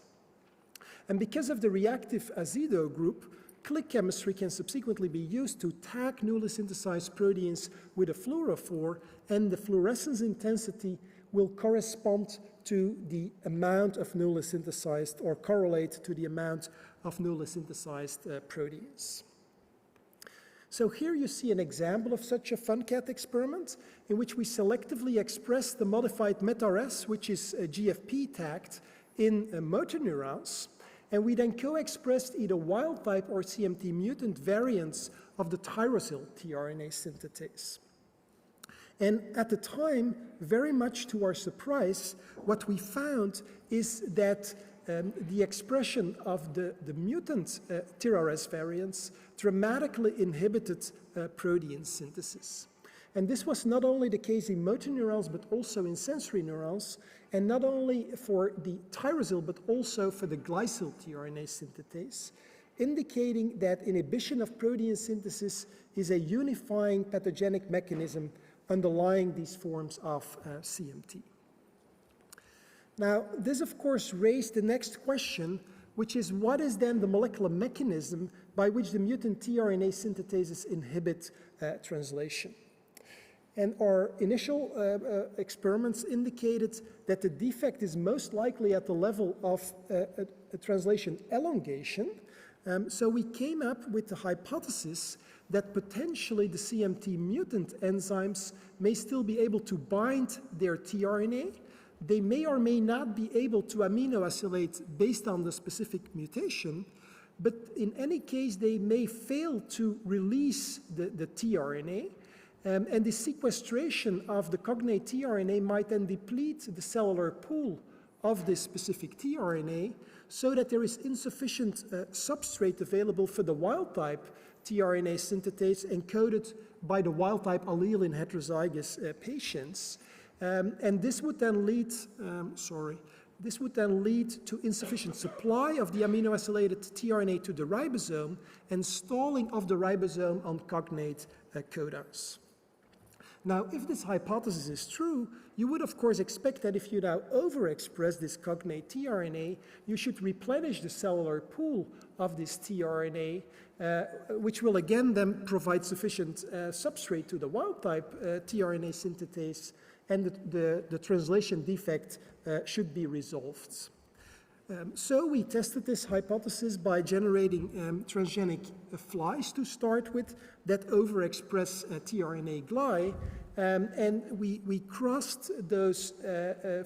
Speaker 7: And because of the reactive azido group, click chemistry can subsequently be used to tag newly synthesized proteins with a fluorophore, and the fluorescence intensity will correspond to the amount of newly synthesized, or correlate to the amount of newly synthesized proteins. So here you see an example of such a FUNCAT experiment in which we selectively express the modified meta-RS, which is GFP tagged, in motor neurons, and we then co-expressed either wild type or CMT mutant variants of the tyrosyl tRNA synthetase. And at the time, very much to our surprise, what we found is that the expression of the mutant tRNA variants dramatically inhibited protein synthesis. And this was not only the case in motor neurons, but also in sensory neurons, and not only for the tyrosyl, but also for the glycyl tRNA synthetase, indicating that inhibition of protein synthesis is a unifying pathogenic mechanism underlying these forms of CMT. Now, this of course raised the next question, which is what is then the molecular mechanism by which the mutant tRNA synthetases inhibit translation? And our initial experiments indicated that the defect is most likely at the level of a translation elongation. So we came up with the hypothesis that potentially the CMT mutant enzymes may still be able to bind their tRNA. They may or may not be able to amino acylate based on the specific mutation, but in any case, they may fail to release the tRNA, and the sequestration of the cognate tRNA might then deplete the cellular pool of this specific tRNA, so that there is insufficient substrate available for the wild-type tRNA synthetase encoded by the wild-type allele in heterozygous patients. And this would then lead, to insufficient supply of the amino acylated tRNA to the ribosome and stalling of the ribosome on cognate codons. Now, if this hypothesis is true, you would of course expect that if you now overexpress this cognate tRNA, you should replenish the cellular pool of this tRNA, which will again then provide sufficient substrate to the wild-type tRNA synthetase, and the translation defect should be resolved. So we tested this hypothesis by generating transgenic flies to start with that overexpress tRNA gly, and we crossed those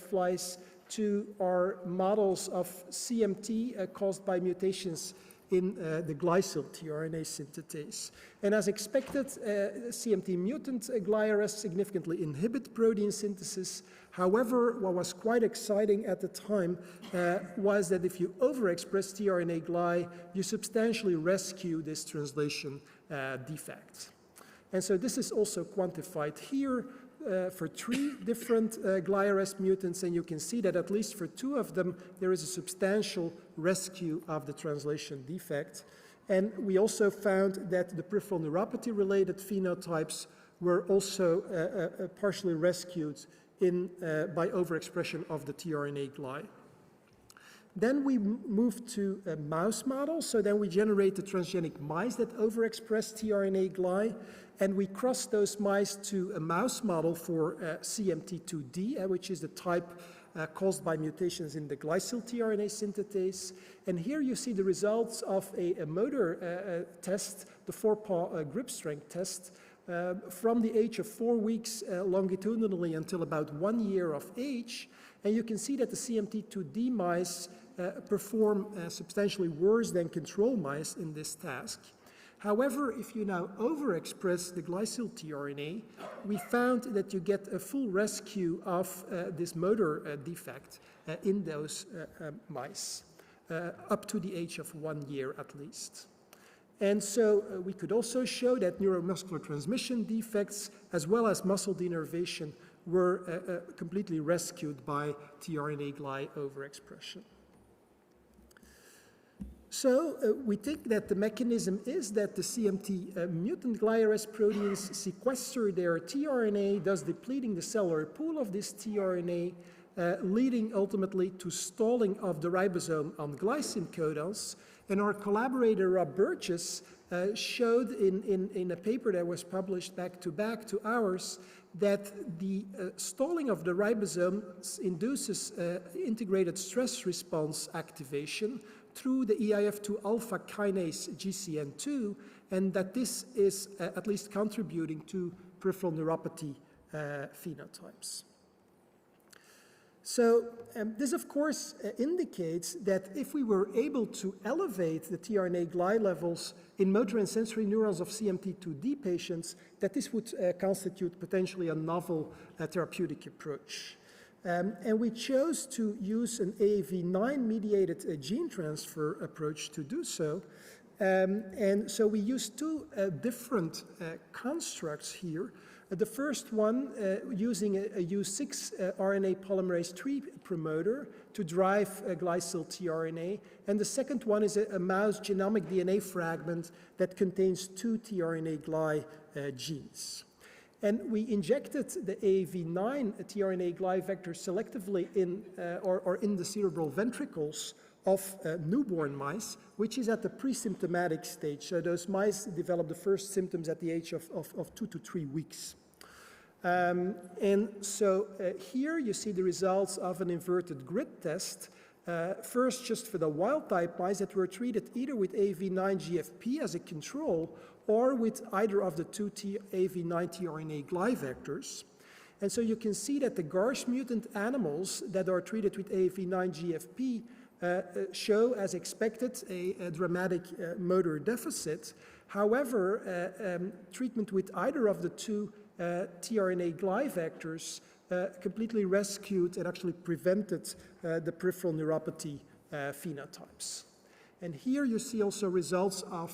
Speaker 7: flies to our models of CMT caused by mutations in the glycyl tRNA synthetase. And as expected, CMT mutant GlyRS significantly inhibit protein synthesis. However, what was quite exciting at the time was that if you overexpress tRNA gly, you substantially rescue this translation defect. And so this is also quantified here for 3 different GlyRS mutants, and you can see that at least for 2 of them, there is a substantial rescue of the translation defect. And we also found that the peripheral neuropathy-related phenotypes were also partially rescued by overexpression of the tRNA gly. Then we moved to a mouse model. So then we generated transgenic mice that overexpress tRNA gly, and we crossed those mice to a mouse model for CMT2D, which is the type caused by mutations in the glycyl tRNA synthetase. And here you see the results of a motor test, the 4-paw grip strength test, from the age of 4 weeks longitudinally until about 1 year of age. And you can see that the CMT2D mice perform substantially worse than control mice in this task. However, if you now overexpress the glycyl tRNA, we found that you get a full rescue of this motor defect in those mice, up to the age of 1 year at least. And so we could also show that neuromuscular transmission defects as well as muscle denervation were completely rescued by tRNA gly overexpression. So we think that the mechanism is that the CMT mutant GlyRS proteins sequester their tRNA, thus depleting the cellular pool of this tRNA, leading ultimately to stalling of the ribosome on glycine codons. And our collaborator Rob Vilchez showed in a paper that was published back to ours that the stalling of the ribosome induces integrated stress response activation through the EIF2 alpha kinase GCN2, and that this is at least contributing to peripheral neuropathy phenotypes. So this, of course, indicates that if we were able to elevate the tRNA gly levels in motor and sensory neurons of CMT2D patients, that this would constitute potentially a novel therapeutic approach. And we chose to use an AAV9-mediated gene transfer approach to do so. And so we used 2 different constructs here. The first one using a U6 RNA polymerase III promoter to drive glycyl tRNA, and the second one is a mouse genomic DNA fragment that contains 2 tRNA gly genes. And we injected the AAV9 tRNA gly vector selectively in the cerebral ventricles of newborn mice, which is at the pre-symptomatic stage. So those mice develop the first symptoms at the age of 2 to 3 weeks. And so here you see the results of an inverted grid test. First, just for the wild-type mice that were treated either with AAV9-GFP as a control or with either of the 2 AAV9 tRNA gly vectors. And so you can see that the GARS mutant animals that are treated with AAV9-GFP show, as expected, a dramatic motor deficit. However, treatment with either of the 2 tRNA gly vectors completely rescued and actually prevented the peripheral neuropathy phenotypes. And here you see also results of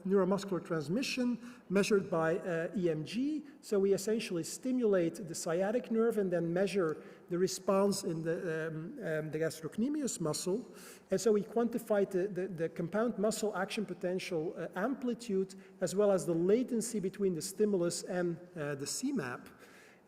Speaker 7: neuromuscular transmission measured by EMG. So we essentially stimulate the sciatic nerve and then measure the response in the gastrocnemius muscle. And so we quantified the compound muscle action potential amplitude as well as the latency between the stimulus and the CMAP.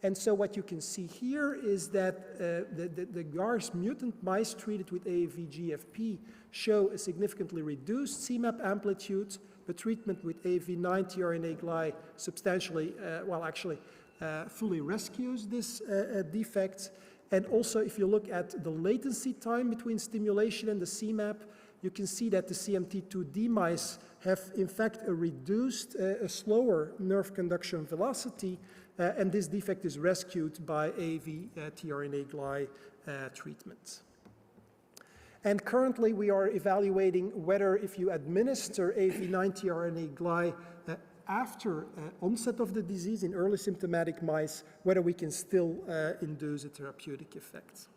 Speaker 7: And so what you can see here is that the GARS mutant mice treated with AAV-GFP show a significantly reduced CMAP amplitude, but treatment with AAV9 tRNA gly substantially, fully rescues this defect. And also, if you look at the latency time between stimulation and the CMAP, you can see that the CMT2D mice have, in fact, a reduced, a slower nerve conduction velocity, and this defect is rescued by AAV tRNA GLY treatment. And currently, we are evaluating whether if you administer AAV9 tRNA GLY after onset of the disease in early symptomatic mice, whether we can still induce a therapeutic effect.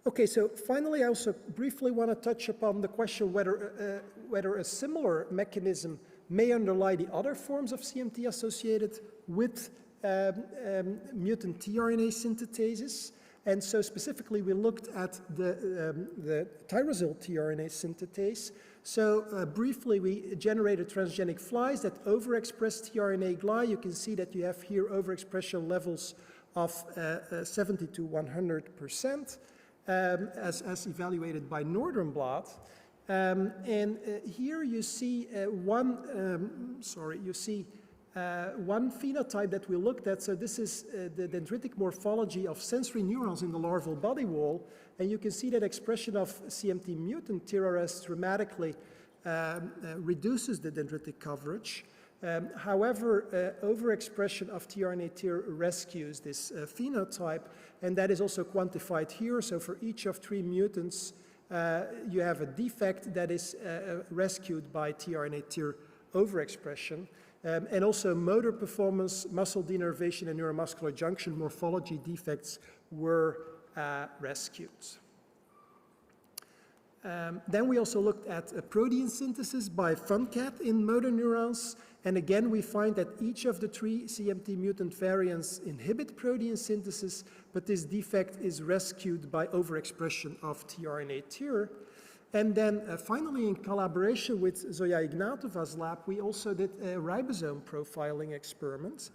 Speaker 7: Okay, so finally, I also briefly want to touch upon the question whether a similar mechanism may underlie the other forms of CMT associated with mutant tRNA synthetases. And so specifically, we looked at the tyrosyl tRNA synthetase. So briefly, we generated transgenic flies that overexpress tRNA GLY. You can see that you have here overexpression levels of 70 to 100%, as evaluated by Northern blot. And here you see one phenotype that we looked at. So this is the dendritic morphology of sensory neurons in the larval body wall. And you can see that expression of CMT mutant TRRS dramatically reduces the dendritic coverage. However, overexpression of tRNA-TR rescues this phenotype, and that is also quantified here. So for each of 3 mutants, you have a defect that is rescued by tRNA-TR overexpression. And also motor performance, muscle denervation, and neuromuscular junction morphology defects were rescued. Then we also looked at protein synthesis by FunCat in motor neurons. And again, we find that each of the 3 CMT mutant variants inhibit protein synthesis, but this defect is rescued by overexpression of tRNA-TR. And then finally, in collaboration with Zoya Ignatova's lab, we also did a ribosome profiling experiment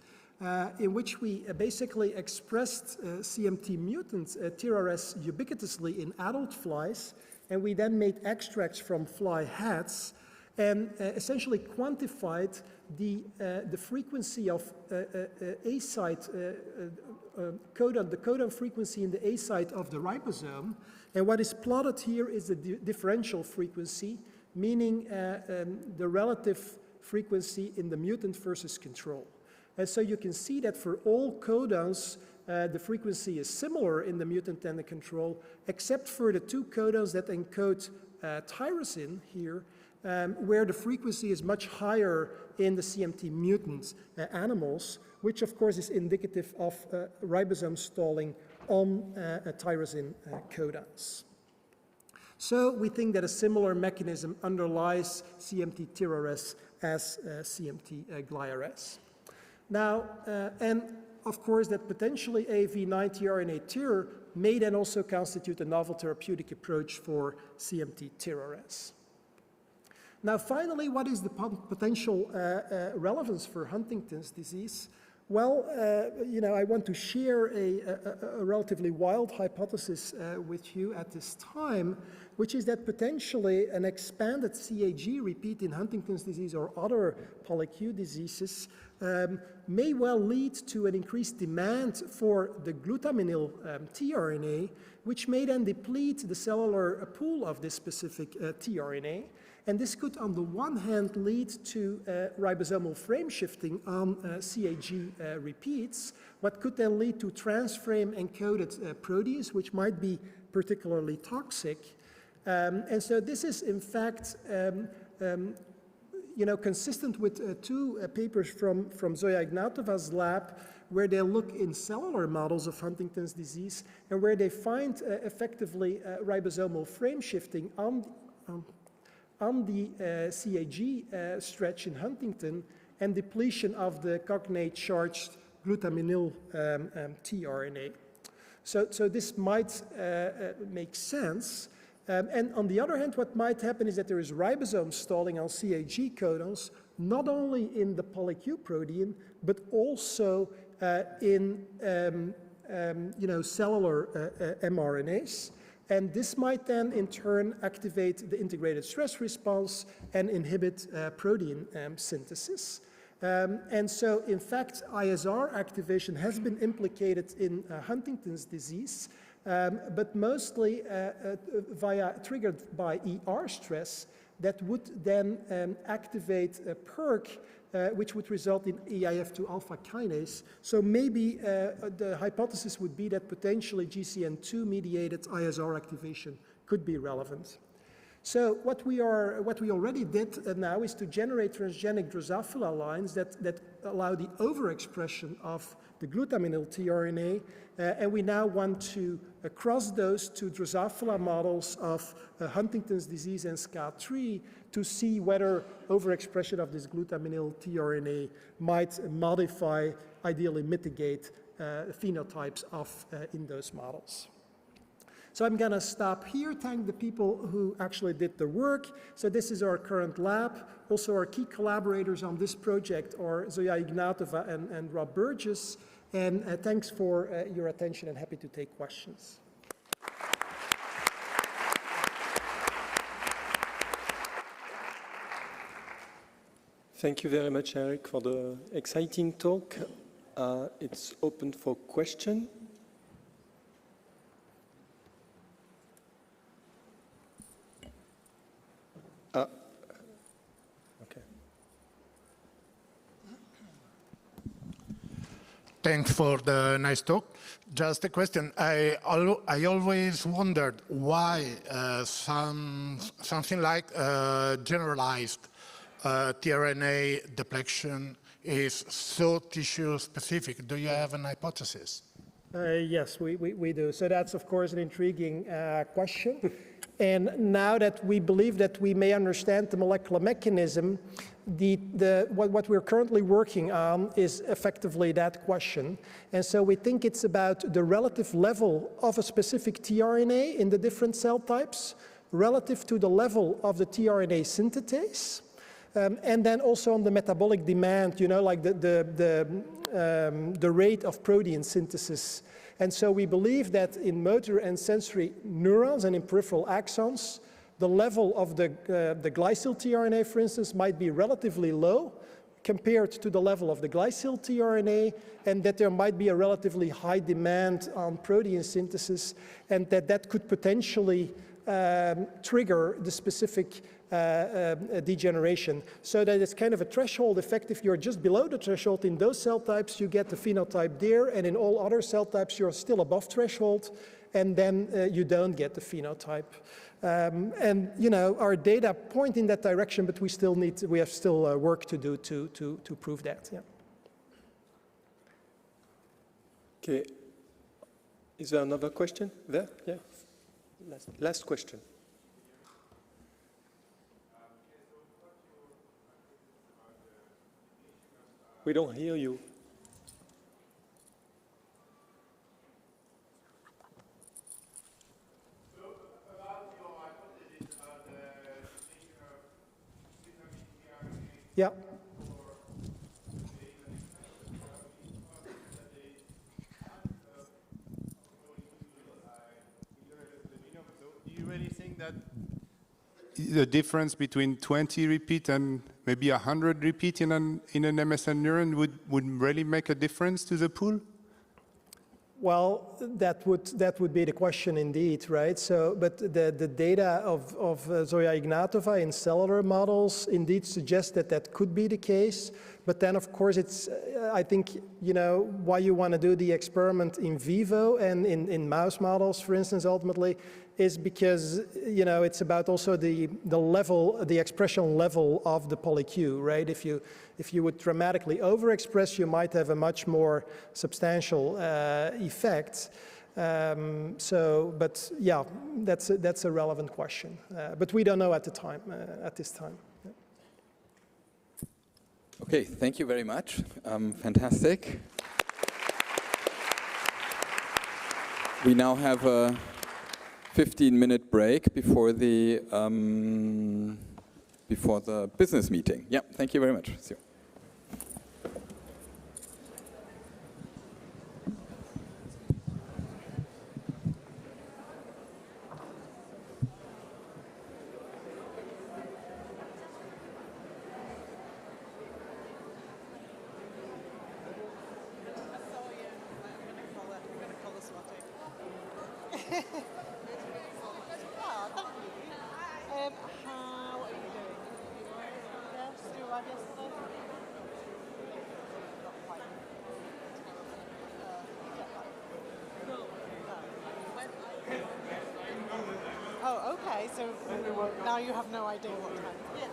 Speaker 7: in which we basically expressed CMT mutant TRRS ubiquitously in adult flies, and we then made extracts from fly heads and essentially quantified the frequency of A site codon, the codon frequency in the A site of the ribosome. And what is plotted here is the differential frequency, meaning the relative frequency in the mutant versus control. And so you can see that for all codons, the frequency is similar in the mutant and the control, except for the 2 codons that encode tyrosine here, where the frequency is much higher in the CMT mutant animals, which of course is indicative of ribosome stalling on tyrosine codons. So we think that a similar mechanism underlies CMT TRRS as CMT GLIRS. Now, and of course that potentially AAV9 tRNA-TR may then also constitute a novel therapeutic approach for CMT TRRS. Now finally, what is the potential relevance for Huntington's disease? Well, I want to share a relatively wild hypothesis with you at this time, which is that potentially an expanded CAG repeat in Huntington's disease or other PolyQ diseases may well lead to an increased demand for the glutaminyl tRNA, which may then deplete the cellular pool of this specific tRNA. And this could, on the one hand, lead to ribosomal frame shifting on CAG repeats, what could then lead to transframe encoded proteins, which might be particularly toxic. And so this is, in fact, consistent with 2 papers from Zoya Ignatova's lab, where they look in cellular models of Huntington's disease, and where they find effectively ribosomal frame shifting on the CAG stretch in Huntington and depletion of the cognate-charged glutaminyl tRNA. So this might make sense. And on the other hand, what might happen is that there is ribosome stalling on CAG codons, not only in the PolyQ protein, but also in cellular mRNAs. And this might then, in turn, activate the integrated stress response and inhibit protein synthesis. And so, in fact, ISR activation has been implicated in Huntington's disease, but mostly triggered by ER stress that would then activate PERK, which would result in eIF2 alpha kinase. So maybe the hypothesis would be that potentially GCN2-mediated ISR activation could be relevant. So what we already did now is to generate transgenic Drosophila lines that allow the overexpression of the glutaminyl tRNA, and we now want to cross those to Drosophila models of Huntington's disease and SCA3 to see whether overexpression of this glutaminyl tRNA might modify, ideally mitigate phenotypes in those models. So I'm going to stop here, thank the people who actually did the work. So this is our current lab. Also our key collaborators on this project are Zoya Ignatova and Rob Burgess. And thanks for your attention, and happy to take questions.
Speaker 2: Thank you very much, Erik, for the exciting talk. It's open for question. Okay.
Speaker 8: Thanks for the nice talk. Just a question. I always wondered why something like generalized tRNA depletion is so tissue specific. Do you have an hypothesis?
Speaker 7: Yes, we do. So that's, of course, an intriguing question. And now that we believe that we may understand the molecular mechanism, what we're currently working on is effectively that question. And so we think it's about the relative level of a specific tRNA in the different cell types relative to the level of the tRNA synthetase. And then also on the metabolic demand, you know, like the rate of protein synthesis. And so we believe that in motor and sensory neurons and in peripheral axons, the level of the glycyl tRNA, for instance, might be relatively low compared to the level of the glycyl tRNA, and that there might be a relatively high demand on protein synthesis, and that could potentially trigger the specific degeneration. So that it's kind of a threshold effect. If you're just below the threshold in those cell types, you get the phenotype there, and in all other cell types, you're still above threshold, and then you don't get the phenotype. And you know, our data point in that direction, but we have still work to do to prove that. Yeah.
Speaker 2: Okay. Is there another question there? Yeah. Last question. We don't hear you.
Speaker 7: Yeah.
Speaker 9: Do you really think that the difference between 20 repeat and maybe 100 repeat in an MSN neuron would really make a difference to the pool?
Speaker 7: Well, that would be the question indeed, right? So, but the data of Zoya Ignatova in cellular models indeed suggest that could be the case. But then, of course, it's I think, you know, why you want to do the experiment in vivo and in mouse models, for instance, ultimately, is because, you know, it's about also the level, the expression level of the PolyQ, right? If you would dramatically overexpress, you might have a much more substantial effect. But yeah, that's a relevant question. But we don't know at this time. Yeah.
Speaker 1: Okay, thank you very much. Fantastic. We now have a 15-minute break before the business meeting. Yeah, thank you very much. See you.
Speaker 10: thank you. How are you doing? Yes, you arrived yesterday? Not quite. Oh, okay, so now you have no idea what time. Yeah.